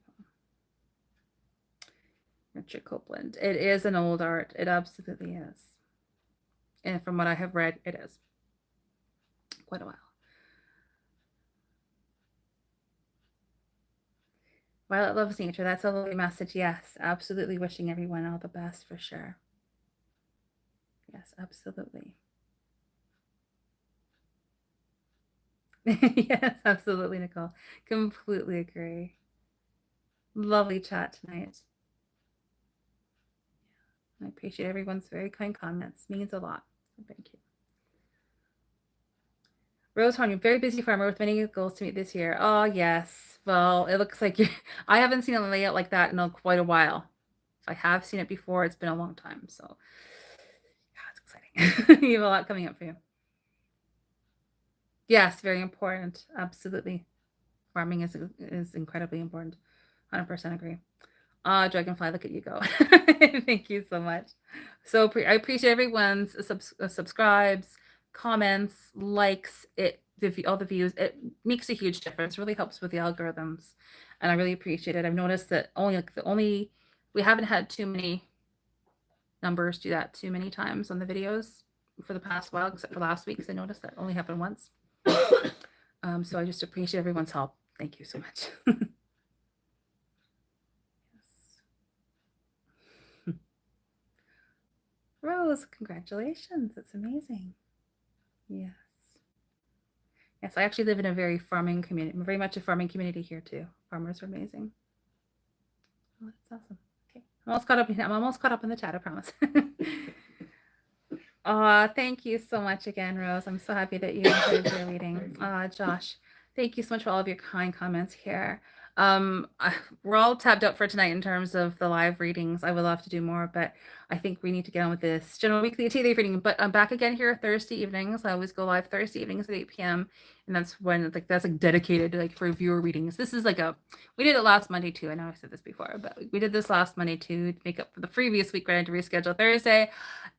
Richard Copeland. It is an old art. It absolutely is. And from what I have read, it is. Quite a while. Violet loves nature. That's a lovely message. Yes, absolutely wishing everyone all the best for sure. Yes, absolutely. Yes, absolutely, Nicole. Completely agree. Lovely chat tonight. I appreciate everyone's very kind comments. Means a lot. Thank you. Rose Horn, you're a very busy farmer with many goals to meet this year. Oh, yes. Well, it looks like I haven't seen a layout like that in quite a while. If I have seen it before, it's been a long time. So, yeah, it's exciting. You have a lot coming up for you. Yes, very important. Absolutely. Farming is incredibly important. 100% agree. Dragonfly, look at you go. Thank you so much. So I appreciate everyone's subscribes, comments, likes, all the views. It makes a huge difference. Really helps with the algorithms, and I really appreciate it. I've noticed that we haven't had too many numbers do that too many times on the videos for the past while, except for last week, because I noticed that only happened once. So I just appreciate everyone's help. Thank you so much. Rose, congratulations. That's amazing. Yes. Yes, I actually live in a very farming community, very much a farming community here too. Farmers are amazing. Oh, that's awesome. Okay. I'm almost caught up in the chat, I promise. Thank you so much again, Rose. I'm so happy that you enjoyed your reading. Josh, thank you so much for all of your kind comments here. We're all tapped out for tonight in terms of the live readings. I would love to do more, but I think we need to get on with this general weekly tea leaf reading. But I'm back again here Thursday evenings. I always go live Thursday evenings at 8 p.m. And that's when that's like dedicated like for viewer readings. This is like we did it last Monday too. I know I said this before, but we did this last Monday too to make up for the previous week. We're going to reschedule Thursday.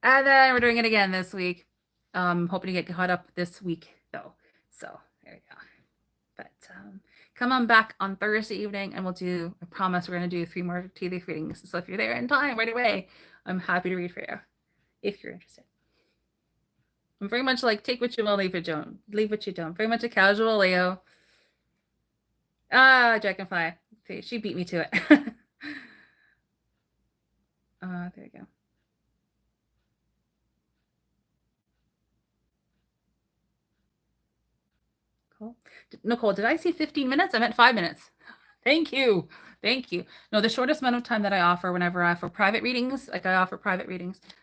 And then we're doing it again this week. Hoping to get caught up this week though. So there you go. But come on back on Thursday evening and I promise we're going to do 3 more tea leaf readings. So if you're there in time right away, I'm happy to read for you if you're interested. I'm very much like take what you will, leave what you don't. Very much a casual Leo. Dragonfly. See, she beat me to it. There you go. Cool. Nicole, did I see 15 minutes? I meant 5 minutes. Thank you. Thank you. No, the shortest amount of time that I offer whenever I offer private readings,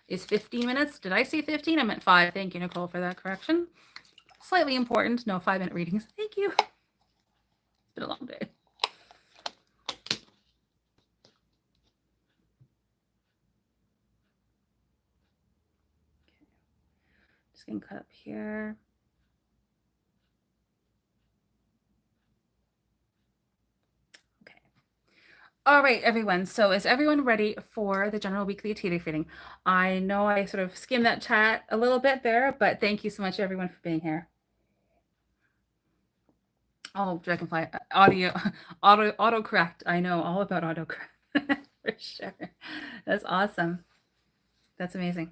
is 15 minutes. Did I say 15? I meant 5. Thank you, Nicole, for that correction. Slightly important. No, 5-minute readings. Thank you. It's been a long day. Just getting cut up here. Okay. All right, everyone. So is everyone ready for the general weekly tea leaf reading? I know I sort of skimmed that chat a little bit there, but thank you so much, everyone, for being here. Oh, Dragonfly, autocorrect. I know all about autocorrect for sure. That's awesome. That's amazing.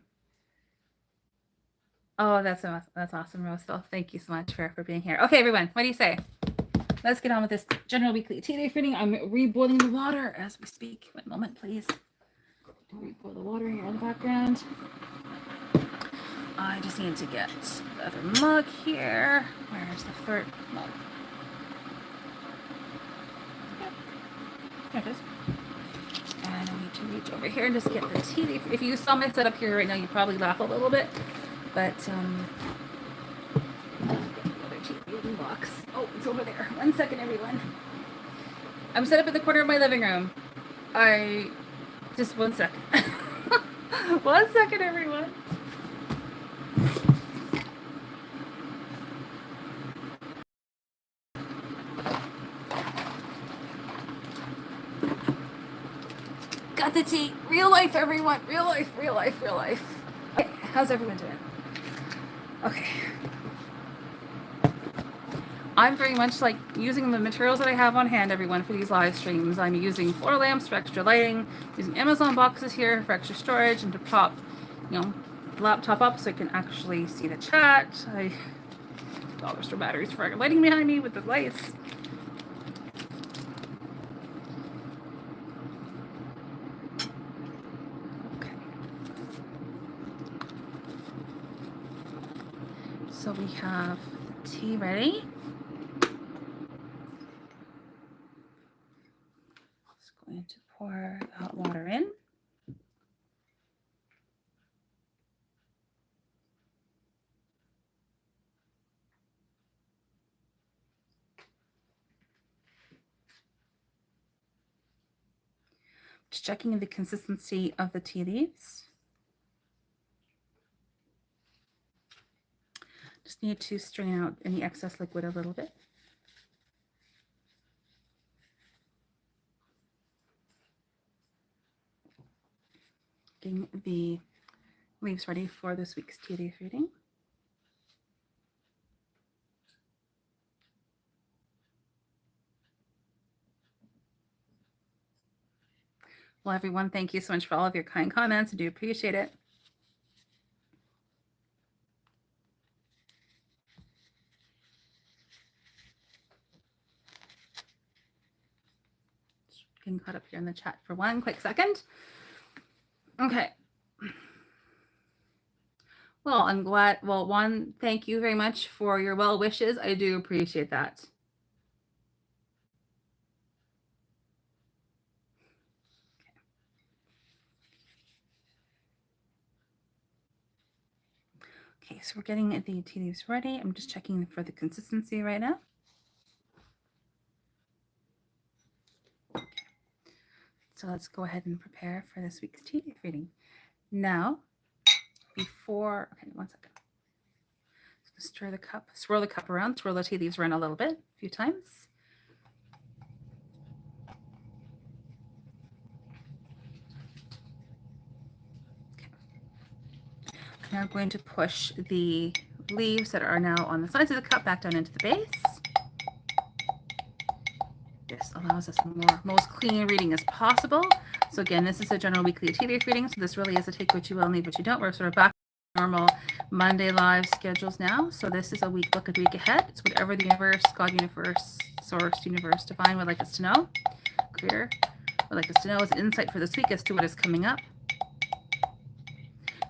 Oh, that's awesome, Rose. So thank you so much for being here. Okay, everyone, what do you say? Let's get on with this general weekly tea leaf reading. I'm reboiling the water as we speak. One moment, please. Reboil the water here in the background. I just need to get the other mug here. Where's the third mug? There it is. And I need to reach over here and just get the tea leaf. If you saw my setup here right now, you probably laugh a little bit. But get the other tea leaf box. Oh, it's over there. 1 second, everyone. I'm set up in the corner of my living room. Just 1 second. 1 second, everyone. Got the tea. Real life, everyone. Real life, real life, real life. Okay, how's everyone doing? Okay. I'm very much like using the materials that I have on hand, everyone, for these live streams. I'm using floor lamps for extra lighting, using Amazon boxes here for extra storage, and to prop, the laptop up so I can actually see the chat. $2 for batteries for lighting behind me with the lights. Okay. So we have the tea ready. Going to pour the hot water in. Just checking the consistency of the tea leaves. Just need to strain out any excess liquid a little bit. Getting the leaves ready for this week's tea leaf reading. Well, everyone, thank you so much for all of your kind comments. I do appreciate it. Just getting caught up here in the chat for 1 quick second. Okay. Well, I'm glad. Well, one, thank you very much for your well wishes. I do appreciate that. Okay, so we're getting the tea leaves ready. I'm just checking for the consistency right now. Okay. So let's go ahead and prepare for this week's tea leaf reading. Now, before, okay, 1 second. Stir the cup, swirl the cup around, swirl the tea leaves around a little bit, a few times. Okay. Now I'm going to push the leaves that are now on the sides of the cup back down into the base. This allows us a most clean reading as possible. So again, this is a general weekly tea leaf reading, so this really is a take what you will, leave what you don't. We're sort of back to normal Monday live schedules now. So this is a week look, a week ahead. It's whatever the universe, God, universe, source, universe, divine would like us to know. Creator would like us to know as an insight for this week as to what is coming up.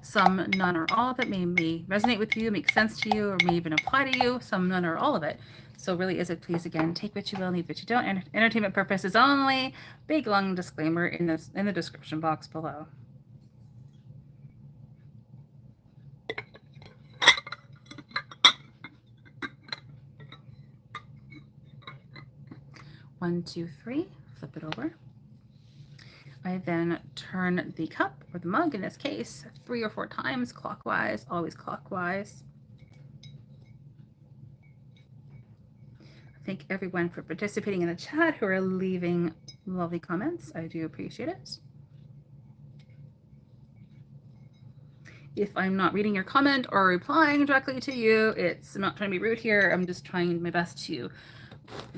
Some, none, or all of it may resonate with you, make sense to you, or may even apply to you. Some, none, or all of it. So really is it, please, again, take what you will, leave what you don't. Entertainment purposes only. Big, long disclaimer in the description box below. One, two, three, flip it over. I then turn the cup, or the mug in this case, 3 or 4 times clockwise, always clockwise. Thank everyone for participating in the chat, who are leaving lovely comments. I do appreciate it. If I'm not reading your comment or replying directly to you, I'm not trying to be rude here. I'm just trying my best to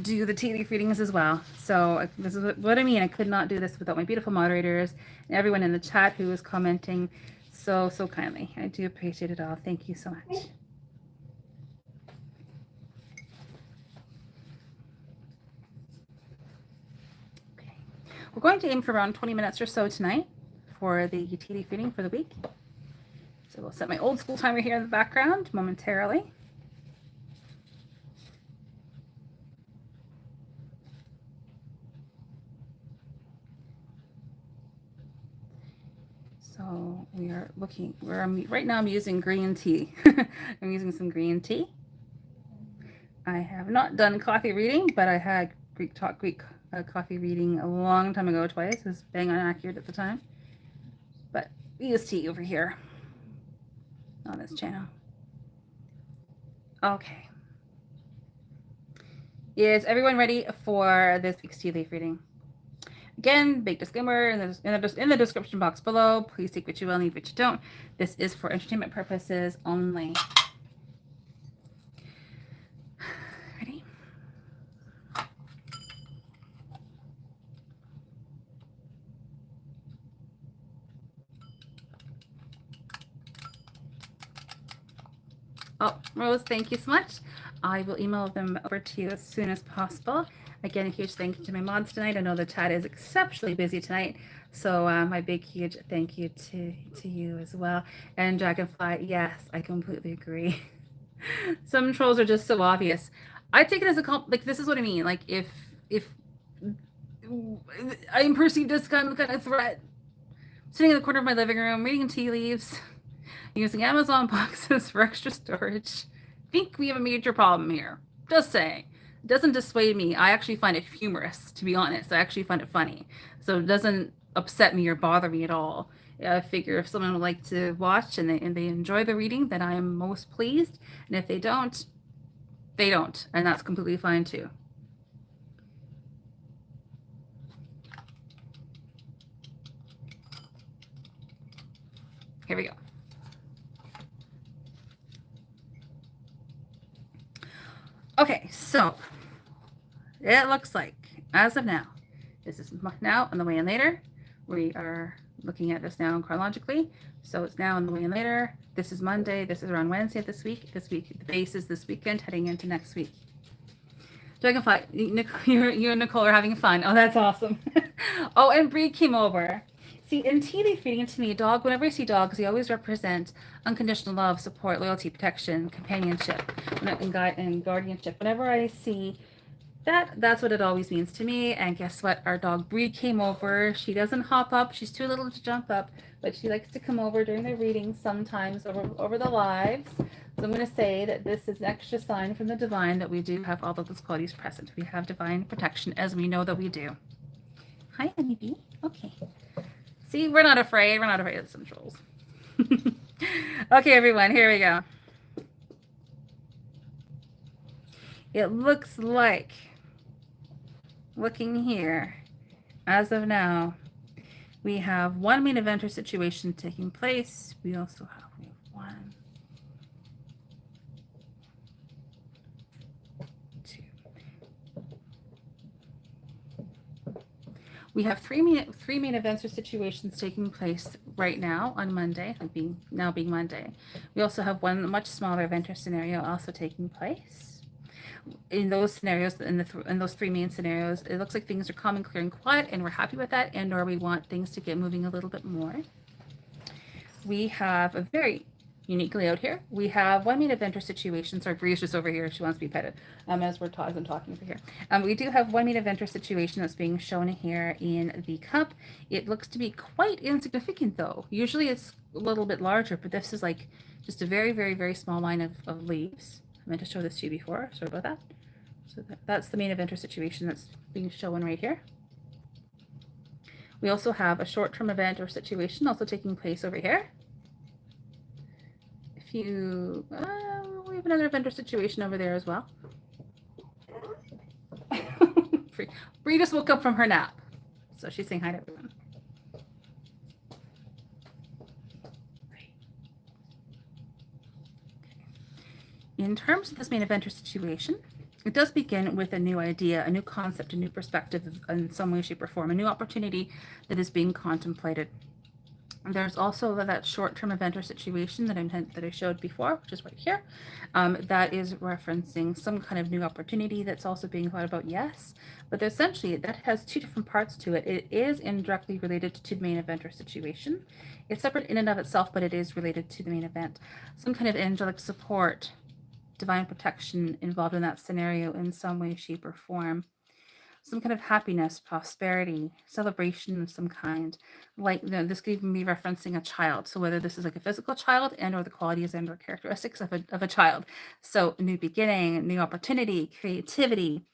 do the tea leaf readings as well. So this is what I mean. I could not do this without my beautiful moderators and everyone in the chat who is commenting. so kindly. I do appreciate it all. Thank you so much. Okay. We're going to aim for around 20 minutes or so tonight for the tea leaf reading for the week. So we'll set my old school timer here in the background momentarily. So we are looking, right now I'm using green tea. I'm using some green tea. I have not done coffee reading, but I had Greek coffee reading a long time ago twice. It was bang on accurate at the time. But we use tea over here on this channel. Okay. Is everyone ready for this week's tea leaf reading? Again, big disclaimer in the description box below. Please take what you will, leave what you don't. This is for entertainment purposes only. Ready? Oh, Rose, thank you so much. I will email them over to you as soon as possible. Again, a huge thank you to my mods tonight. I know the chat is exceptionally busy tonight, so my big, huge thank you to you as well. And Dragonfly, yes, I completely agree. Some trolls are just so obvious. I take it as a like this is what I mean. Like if I am perceived as kind of threat, sitting in the corner of my living room reading tea leaves, using Amazon boxes for extra storage, think we have a major problem here. Just saying. It doesn't dissuade me. I actually find it humorous, to be honest. I actually find it funny. So it doesn't upset me or bother me at all. I figure if someone would like to watch and they enjoy the reading, then I am most pleased. And if they don't, they don't. And that's completely fine too. Here we go. Okay, so it looks like, as of now, this is now on the way in later. We are looking at this now chronologically. So it's now on the way in later. This is Monday. This is around Wednesday of this week. This week, the base is this weekend, heading into next week. Dragonfly, you and Nicole are having fun. Oh, that's awesome. Oh, and Bree came over. See, in tea leaf reading, to me, dog, whenever I see dogs, they always represent unconditional love, support, loyalty, protection, companionship, and guardianship. Whenever I see that, that's what it always means to me. And guess what? Our dog Bree came over. She doesn't hop up. She's too little to jump up, but she likes to come over during the readings sometimes over the lives. So I'm going to say that this is an extra sign from the divine that we do have all of those qualities present. We have divine protection, as we know that we do. Hi, honeybee. Okay. See, we're not afraid. We're not afraid of some trolls. Okay, everyone, here we go. It looks like, looking here, as of now, we have one main event or situation taking place. We also have one, two. We have three main events or situations taking place right now on Monday, like being Monday. We also have one much smaller event or scenario also taking place. In those scenarios, in those three main scenarios, it looks like things are calm and clear and quiet, and we're happy with that, and or we want things to get moving a little bit more. We have a very unique layout here. We have one main event or situation. Sorry, Bree's just over here. She wants to be petted as we're talking over here. We do have one main event or situation that's being shown here in the cup. It looks to be quite insignificant, though. Usually it's a little bit larger, but this is like just a very, very, very small line of leaves. I meant to show this to you before. Sorry about that. So that's the main event or situation that's being shown right here. We also have a short-term event or situation also taking place over here. We have another event or situation over there as well. Bree just woke up from her nap, so she's saying hi to everyone. In terms of this main event or situation, it does begin with a new idea, a new concept, a new perspective in some way, shape, or form, a new opportunity that is being contemplated. There's also that short-term event or situation that I showed before, which is right here. That is referencing some kind of new opportunity that's also being thought about, yes. But essentially, that has two different parts to it. It is indirectly related to the main event or situation. It's separate in and of itself, but it is related to the main event. Some kind of angelic support, divine protection involved in that scenario in some way, shape, or form. Some kind of happiness, prosperity, celebration of some kind. Like, this could even be referencing a child. So whether this is like a physical child and or the qualities and or characteristics of a child. So new beginning, new opportunity, creativity,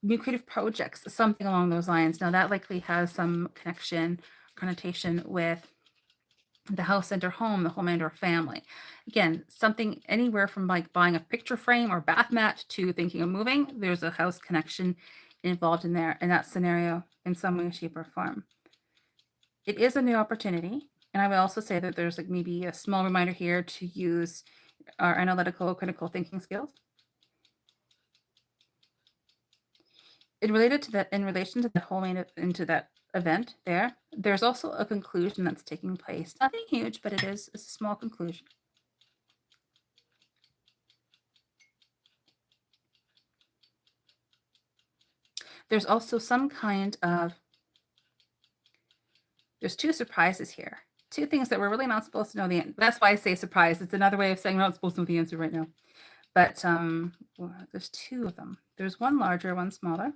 new creative projects, something along those lines. Now that likely has some connotation with the house and or home, the home and or family. Again, something anywhere from like buying a picture frame or bath mat to thinking of moving, there's a house connection involved in there in that scenario in some way, shape, or form. It is a new opportunity. And I would also say that there's like maybe a small reminder here to use our analytical, critical thinking skills. In relation to the whole into that event there's also a conclusion that's taking place. Nothing huge, but it's a small conclusion. There's also some kind of, there's two surprises here. Two things that we're really not supposed to know the answer. That's why I say surprise. It's another way of saying we're not supposed to know the answer right now. But there's two of them. There's one larger, one smaller.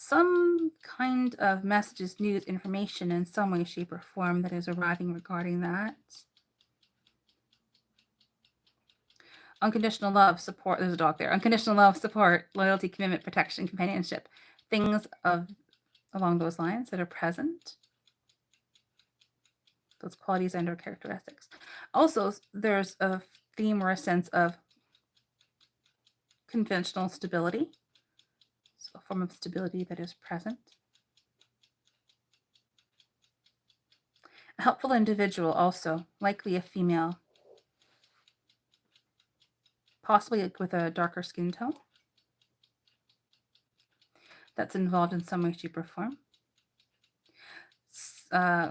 Some kind of messages, news, information in some way, shape, or form that is arriving regarding that. Unconditional love, support. There's a dog there. Unconditional love, support, loyalty, commitment, protection, companionship. Things along those lines that are present. Those qualities and or characteristics. Also, there's a theme or a sense of conventional stability. So a form of stability that is present. A helpful individual also, likely a female, possibly with a darker skin tone, that's involved in some way, shape, or form.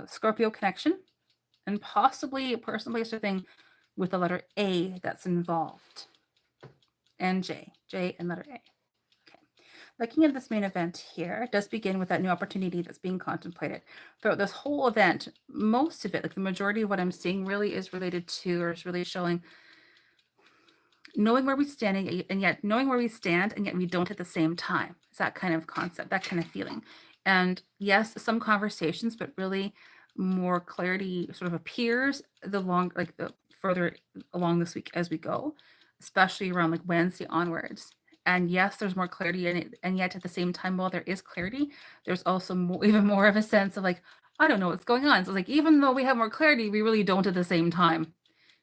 Scorpio connection, and possibly a person, place, or thing with the letter A that's involved. And J and letter A. Okay. Looking at this main event here, it does begin with that new opportunity that's being contemplated. Throughout this whole event, most of it, like the majority of what I'm seeing, really is related to, or is really showing knowing where we stand and yet knowing where we stand and yet we don't at the same time. It's that kind of concept, that kind of feeling. And yes, some conversations, but really more clarity sort of appears the further along this week as we go, especially around like Wednesday onwards. And yes, there's more clarity in it, and yet at the same time, while there is clarity, there's also even more of a sense of like, I don't know what's going on. So like, even though we have more clarity, we really don't at the same time.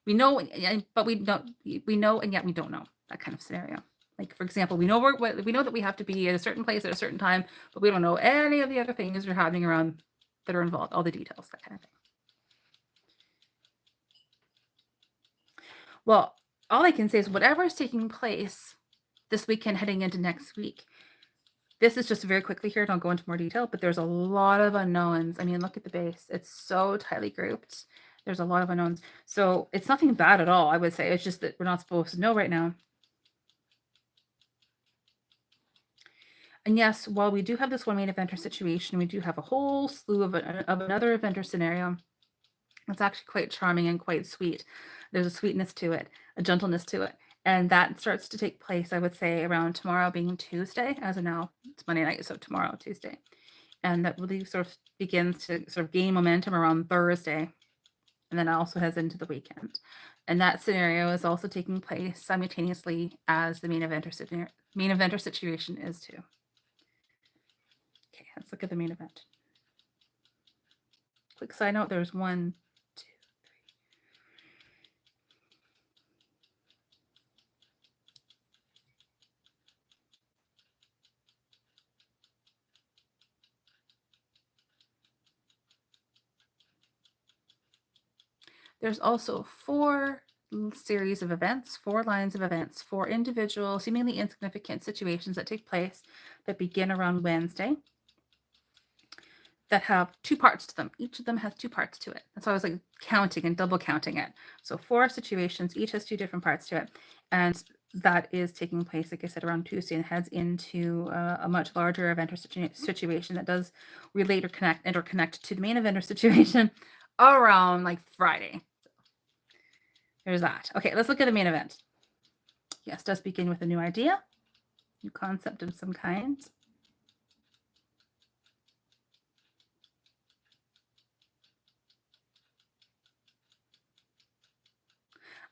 We know, but we don't. We know, and yet we don't know. That kind of scenario. Like, for example, we know we know that we have to be at a certain place at a certain time, but we don't know any of the other things that are happening around that are involved, all the details, that kind of thing. Well, all I can say is whatever is taking place this weekend heading into next week, this is just very quickly here, don't go into more detail, but there's a lot of unknowns. I mean, look at the base. It's so tightly grouped. There's a lot of unknowns. So it's nothing bad at all, I would say. It's just that we're not supposed to know right now. And yes, while we do have this one main eventer situation, we do have a whole slew of another eventer scenario. It's actually quite charming and quite sweet. There's a sweetness to it, a gentleness to it. And that starts to take place, I would say, around tomorrow being Tuesday. As of now, it's Monday night, so tomorrow, Tuesday. And that really sort of begins to sort of gain momentum around Thursday. And then also heads into the weekend. And that scenario is also taking place simultaneously as the main eventer situation is too. Okay, let's look at the main event. Quick side note, there's 1, 2, 3. There's also 4 series of events, 4 lines of events, 4 individual, seemingly insignificant situations that take place that begin around Wednesday that have two parts to them. Each of them has two parts to it. That's why I was like counting and double counting it. So 4 situations, each has 2 different parts to it. And that is taking place, like I said, around Tuesday and heads into a much larger event or situation that does relate or connect to the main event or situation around like Friday. So there's that. Okay, let's look at the main event. Yes, does begin with a new idea, new concept of some kind.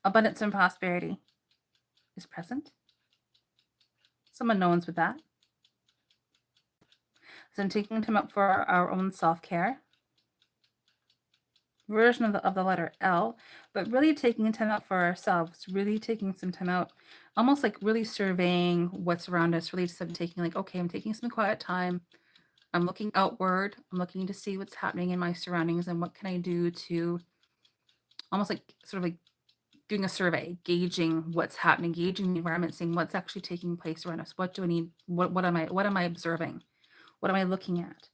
Abundance and prosperity is present. Some unknowns with that. So I'm taking time out for our own self-care. Version of the letter L, but really taking time out for ourselves, really taking some time out, almost like really surveying what's around us, really just taking like, okay, I'm taking some quiet time. I'm looking outward. I'm looking to see what's happening in my surroundings and what can I do to almost like sort of like doing a survey, gauging what's happening, gauging the environment, seeing what's actually taking place around us. What do I need? What am I observing? What am I looking at?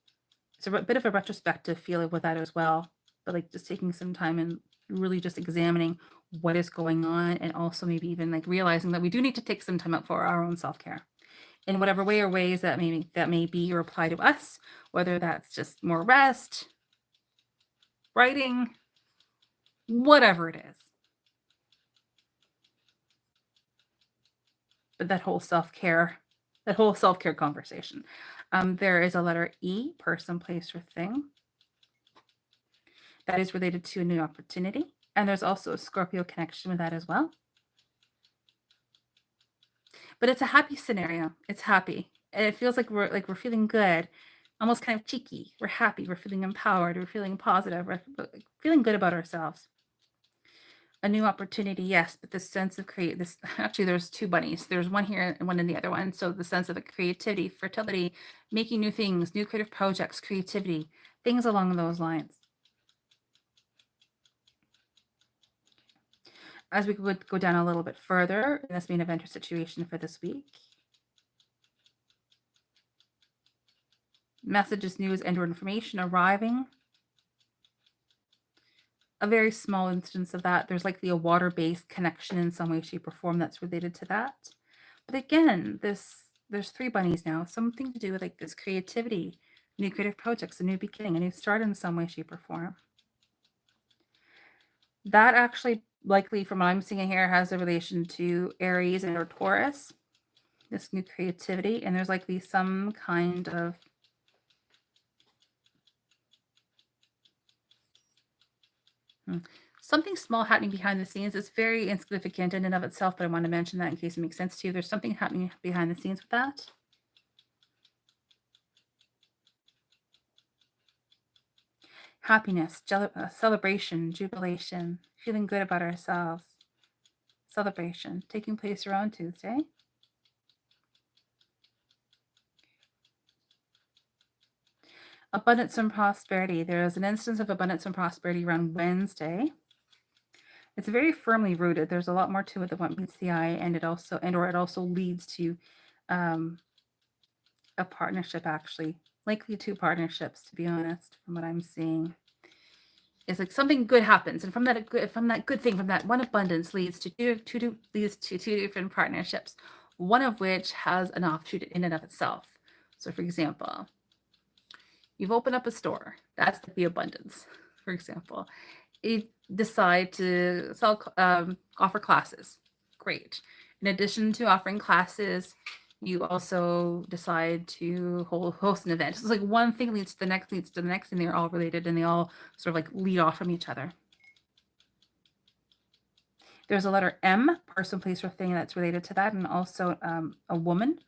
It's a bit of a retrospective feeling with that as well, but like just taking some time and really just examining what is going on, and also maybe even like realizing that we do need to take some time out for our own self-care in whatever way or ways that may be or apply to us, whether that's just more rest, writing, whatever it is. But that whole self-care conversation. There is a letter E, person, place, or thing. That is related to a new opportunity. And there's also a Scorpio connection with that as well. But it's a happy scenario. It's happy. And it feels like we're feeling good, almost kind of cheeky. We're happy. We're feeling empowered. We're feeling positive. We're feeling good about ourselves. A new opportunity, yes, but the sense of this actually there's 2 bunnies. There's one here and one in the other one. So the sense of the creativity, fertility, making new things, new creative projects, creativity, things along those lines. As we would go down a little bit further in this main event or situation for this week. Messages, news, and or information arriving. A very small instance of that. There's likely a water-based connection in some way, shape, or form that's related to that. But again, there's 3 bunnies now. Something to do with like this creativity, new creative projects, a new beginning, a new start in some way, shape, or form. That actually likely, from what I'm seeing here, has a relation to Aries and or Taurus, this new creativity. And there's likely some kind of something small happening behind the scenes. It's very insignificant in and of itself, but I want to mention that in case it makes sense to you. There's something happening behind the scenes with that. Happiness, celebration, jubilation, feeling good about ourselves. Celebration taking place around Tuesday. Abundance and prosperity. There is an instance of abundance and prosperity around Wednesday. It's very firmly rooted. There's a lot more to it than what meets the eye, and it also leads to a partnership, actually, likely 2 partnerships, to be honest, from what I'm seeing. It's like something good happens, and from that good thing, from that one abundance leads to two different partnerships, one of which has an offshoot in and of itself. So, for example, you've opened up a store. That's the abundance. For example, you decide to offer classes. Great. In addition to offering classes, you also decide to host an event. So it's like one thing leads to the next, and they're all related, and they all sort of like lead off from each other. There's a letter M, person, place, or thing that's related to that, and also a woman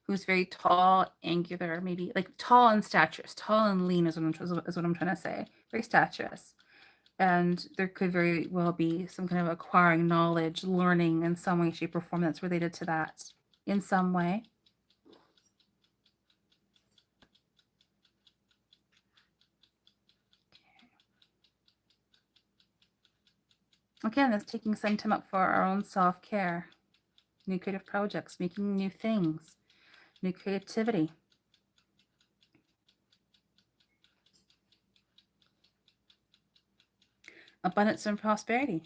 who's very tall, angular, maybe like tall and staturous, tall and lean is what I'm trying to say. Very staturous. And there could very well be some kind of acquiring knowledge, learning in some way, shape, or form that's related to that in some way. Again, that's taking some time up for our own self-care, new creative projects, making new things, new creativity. abundance and prosperity.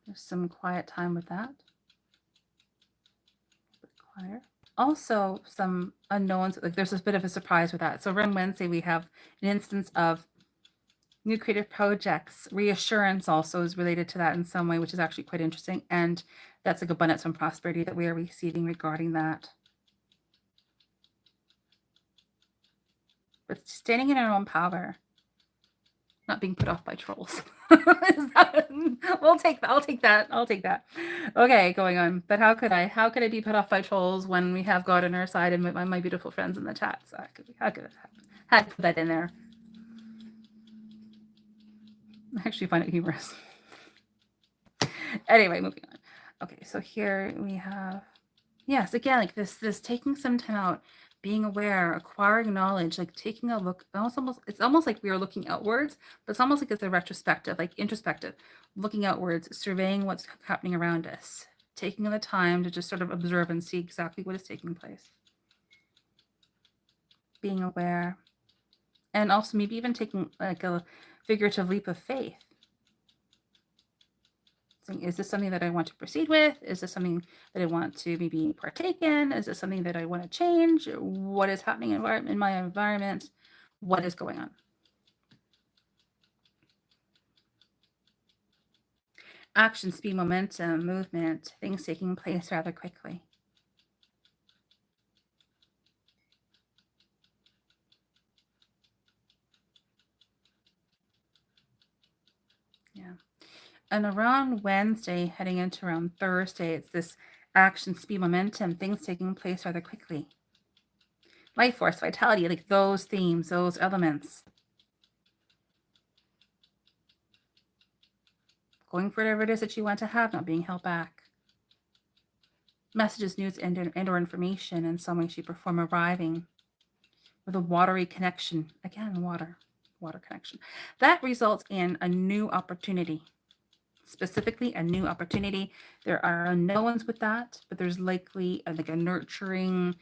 There's some quiet time with that. A bit quieter. Also, some unknowns, like there's a bit of a surprise with that. So around Wednesday, we have an instance of new creative projects. Reassurance also is related to that in some way, which is actually quite interesting. And that's like abundance and prosperity that we are receiving regarding that. But standing in our own power, not being put off by trolls. We'll take that. I'll take that. I'll take that. Okay, going on. But how could I? How could I be put off by trolls when we have God on our side and my beautiful friends in the chat? So how could I had to put that in there? I actually find it humorous. Anyway, moving on. Okay, so here we have, yes, again, like this taking some time out, being aware, acquiring knowledge, like taking a look. It's almost like we are looking outwards, but it's almost like it's a retrospective, like introspective, looking outwards, surveying what's happening around us, taking the time to just sort of observe and see exactly what is taking place. Being aware, and also maybe even taking like a figurative leap of faith. Is this something that I want to proceed with? Is this something that I want to maybe partake in? Is this something that I want to change? What is happening in my environment? What is going on? Action, speed, momentum, movement, things taking place rather quickly. Yeah. And around Wednesday, heading into around Thursday, it's this action, speed, momentum, things taking place rather quickly. Life force, vitality, like those themes, those elements. Going for whatever it is that you want to have, not being held back. Messages, news, and or information in some way, shape, or form arriving with a watery connection. Again, water connection. That results in a new opportunity. Specifically, a new opportunity. There are unknowns with that, but there's likely like a nurturing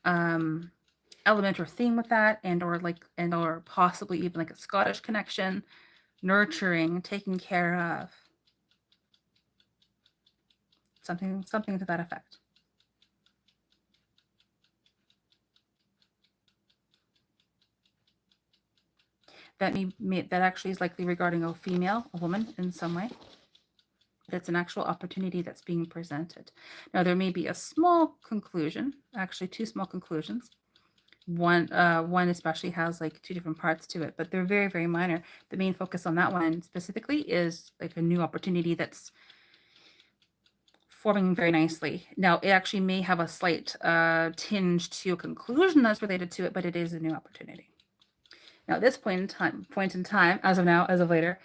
element or theme with that, and or possibly even like a Scottish connection, nurturing, taking care of. Something to that effect. That actually is likely regarding a female, a woman in some way. That's an actual opportunity that's being presented. Now, there may be a small conclusion, actually two small conclusions. One especially has like two different parts to it, but they're very, very minor. The main focus on that one specifically is like a new opportunity that's forming very nicely. Now, it actually may have a slight tinge to a conclusion that's related to it, but it is a new opportunity. Now, at this point in time, as of later,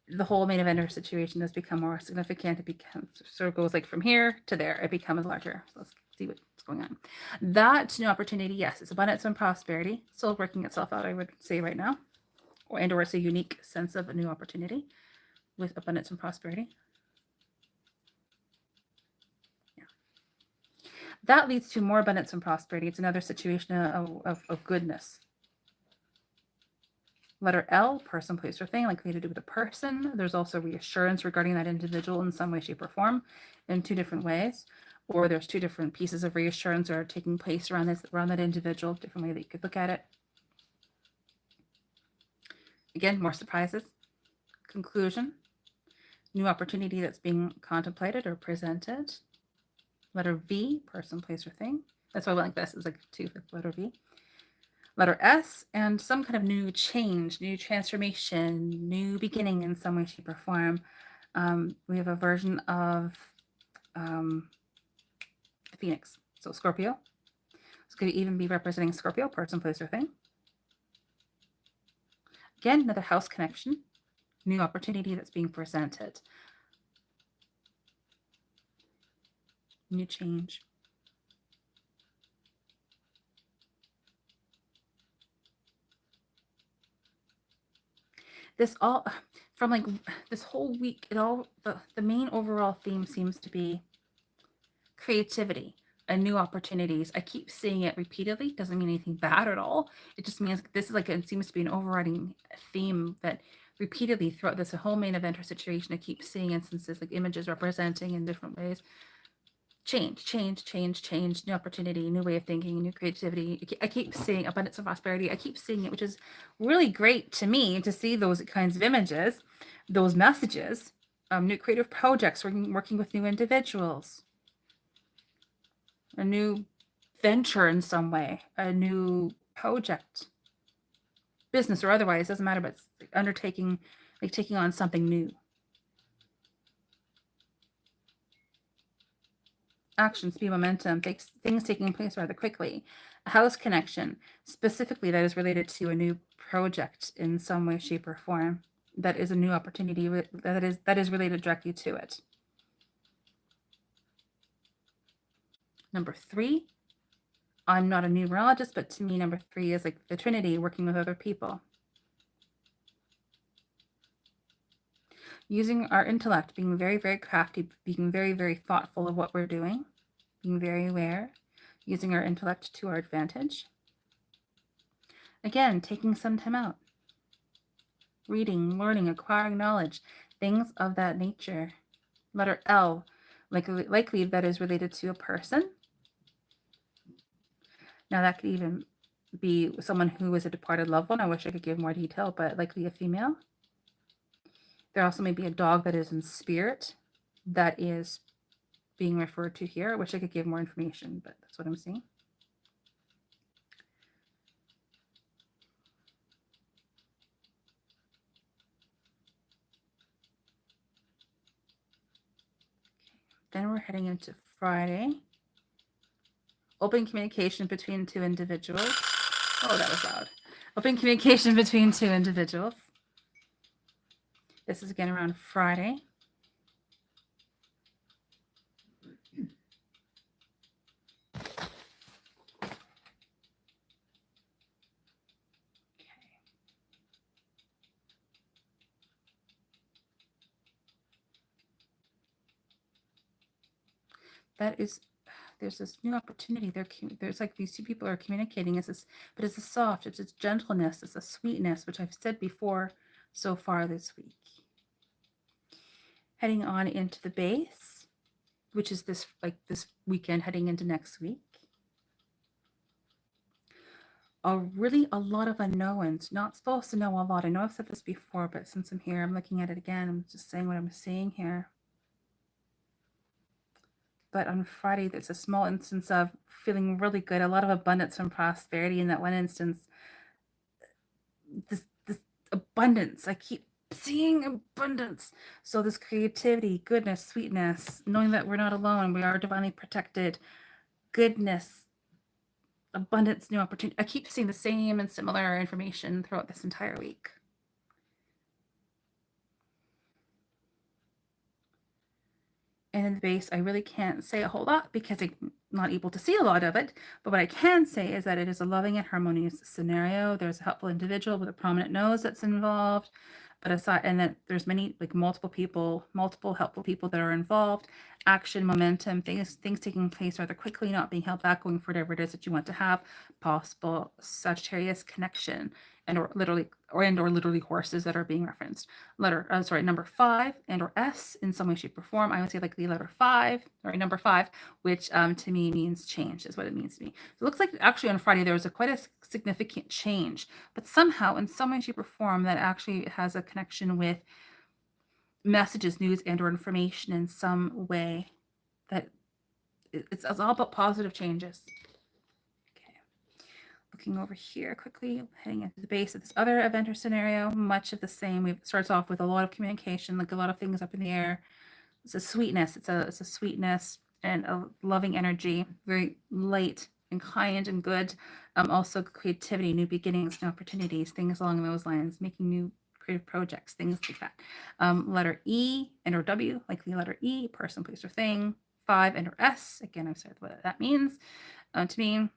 the whole main eventer situation has become more significant. It becomes sort of goes like from here to there. It becomes larger. So let's see what's going on. That new opportunity, yes, it's abundance and prosperity. Still working itself out, I would say right now, or it's a unique sense of a new opportunity with abundance and prosperity. Yeah. That leads to more abundance and prosperity. It's another situation of goodness. Letter L, person, place, or thing, likely to do with a person. There's also reassurance regarding that individual in some way, shape, or form in two different ways. Or there's two different pieces of reassurance that are taking place around that individual, different way that you could look at it. Again, more surprises. Conclusion. New opportunity that's being contemplated or presented. Letter V, person, place, or thing. That's why I went like this. It's like two with letter V. Letter S, and some kind of new change, new transformation, new beginning in some way, shape, or form. We have a version of the Phoenix. So Scorpio. This could even be representing Scorpio, person, place, or thing. Again, another house connection, new opportunity that's being presented. New change. This all from like this whole week, the main overall theme seems to be creativity, and new opportunities. I keep seeing it repeatedly. Doesn't mean anything bad at all. It just means this is like, it seems to be an overriding theme that repeatedly throughout this whole main event or situation, I keep seeing instances like images representing in different ways. Change, new opportunity, new way of thinking, new creativity. I keep seeing abundance and prosperity. I keep seeing it, which is really great to me to see those kinds of images, those messages, new creative projects, working with new individuals, a new venture in some way, a new project, business or otherwise, doesn't matter, but it's undertaking, like taking on something new. Action, speed, momentum, things taking place rather quickly. A house connection, specifically that is related to a new project in some way, shape, or form. That is a new opportunity that is related directly to it. Number 3, I'm not a numerologist, but to me, number 3 is like the Trinity, working with other people. Using our intellect, being very, very crafty, being very, very thoughtful of what we're doing, being very aware, using our intellect to our advantage. Again, taking some time out, reading, learning, acquiring knowledge, things of that nature. Letter L, likely that is related to a person. Now that could even be someone who is a departed loved one. I wish I could give more detail, but likely a female. There also may be a dog that is in spirit that is being referred to here. I wish I could give more information, but that's what I'm seeing. Then we're heading into Friday. Open communication between two individuals. Oh, that was loud. Open communication between two individuals. This is again around Friday. That is, there's this new opportunity. There's like these two people are communicating. It's this, but it's a soft, it's a gentleness, it's a sweetness, which I've said before so far this week. Heading on into the base, which is this weekend, heading into next week. A lot of unknowns. Not supposed to know a lot. I know I've said this before, but since I'm here, I'm looking at it again. I'm just saying what I'm seeing here. But on Friday, there's a small instance of feeling really good, a lot of abundance and prosperity in that one instance. This abundance, I keep seeing abundance. So this creativity, goodness, sweetness, knowing that we're not alone, we are divinely protected, goodness, abundance, new opportunity. I keep seeing the same and similar information throughout this entire week. And in the base, I really can't say a whole lot because I'm not able to see a lot of it. But what I can say is that it is a loving and harmonious scenario. There's a helpful individual with a prominent nose that's involved. But aside, and that there's many, like multiple helpful people that are involved. Action, momentum, things taking place rather quickly, not being held back, going for whatever it is that you want to have. Possible Sagittarius connection, or literally horses that are being referenced. Number 5 and or S in some way, shape, or form. I would say like the letter 5, number 5, which to me means change, is what it means to me. So it looks like actually on Friday there was quite a significant change, but somehow in some way, shape, or form that actually has a connection with messages, news, and or information in some way. That it's all about positive changes. Looking over here quickly, heading into the base of this other event or scenario, much of the same. It starts off with a lot of communication, like a lot of things up in the air. It's a sweetness. It's a sweetness and a loving energy, very light and kind and good. Also creativity, new beginnings, new opportunities, things along those lines, making new creative projects, things like that. Letter E and or W, like the letter E, person, place, or thing. 5 and or S. Again, I've said what that means to me.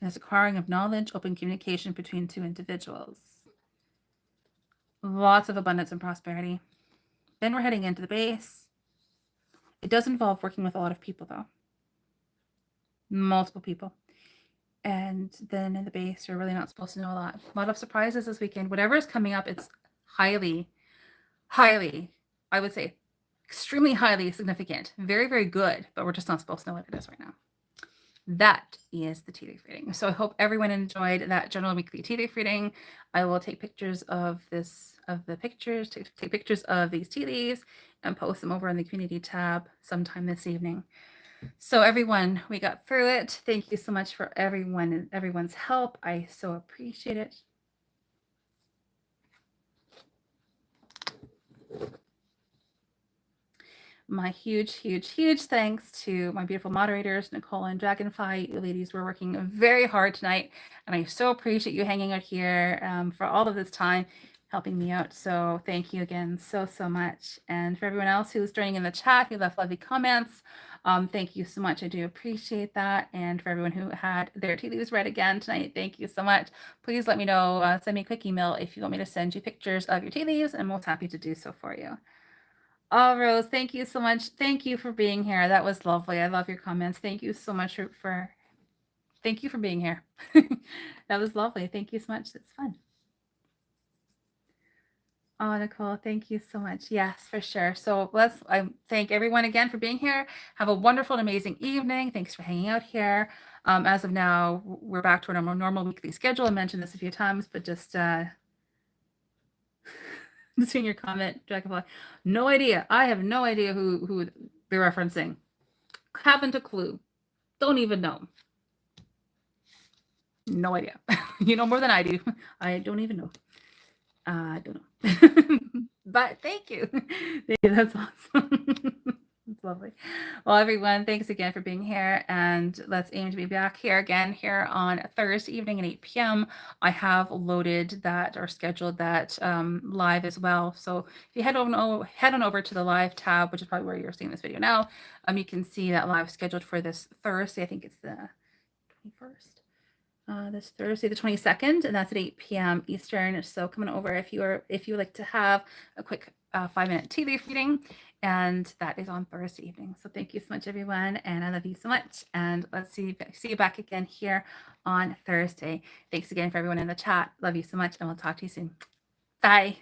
As acquiring of knowledge, open communication between two individuals. Lots of abundance and prosperity. Then we're heading into the base. It does involve working with a lot of people, though. Multiple people. And then in the base, you're really not supposed to know a lot. A lot of surprises this weekend. Whatever is coming up, it's highly, I would say, extremely highly significant. Very, very good, but we're just not supposed to know what it is right now. That is the tea leaf reading. So I hope everyone enjoyed that general weekly tea leaf reading. I will take pictures of the pictures, take pictures of these tea leaves and post them over in the community tab sometime this evening. So everyone, we got through it. Thank you so much for everyone's help. I so appreciate it. My huge thanks to my beautiful moderators, Nicole and Dragonfly. You ladies were working very hard tonight, and I so appreciate you hanging out here for all of this time, helping me out. So thank you again so much. And for everyone else who's joining in the chat, who left lovely comments, thank you so much. I do appreciate that. And for everyone who had their tea leaves read again tonight, thank you so much. Please let me know, send me a quick email if you want me to send you pictures of your tea leaves, and I'm most happy to do so for you. Oh, Rose, thank you so much. Thank you for being here. That was lovely. I love your comments. Thank you so much for thank you for being here. That was lovely. Thank you so much. It's fun. Oh, Nicole, thank you so much. Yes, for sure. So I thank everyone again for being here. Have a wonderful and amazing evening. Thanks for hanging out here. As of now, we're back to our normal weekly schedule. I mentioned this a few times, but just seeing your comment, Dragonfly. No idea. I have no idea who they're referencing. Haven't a clue. Don't even know. No idea. You know more than I do. I don't even know. I don't know. But thank you. Thank you. That's awesome. That's lovely. Well, everyone, thanks again for being here. And let's aim to be back here again here on Thursday evening at 8 p.m. I have loaded that or scheduled that live as well. So if you head on over to the live tab, which is probably where you're seeing this video now, you can see that live scheduled for this Thursday. I think it's the 21st. This Thursday, the 22nd, and that's at 8 p.m. Eastern. So come on over if you would like to have a quick 5-minute tea leaf reading, and that is on Thursday evening. So thank you so much, everyone, and I love you so much. And let's see you back again here on Thursday. Thanks again for everyone in the chat. Love you so much, and we'll talk to you soon. Bye.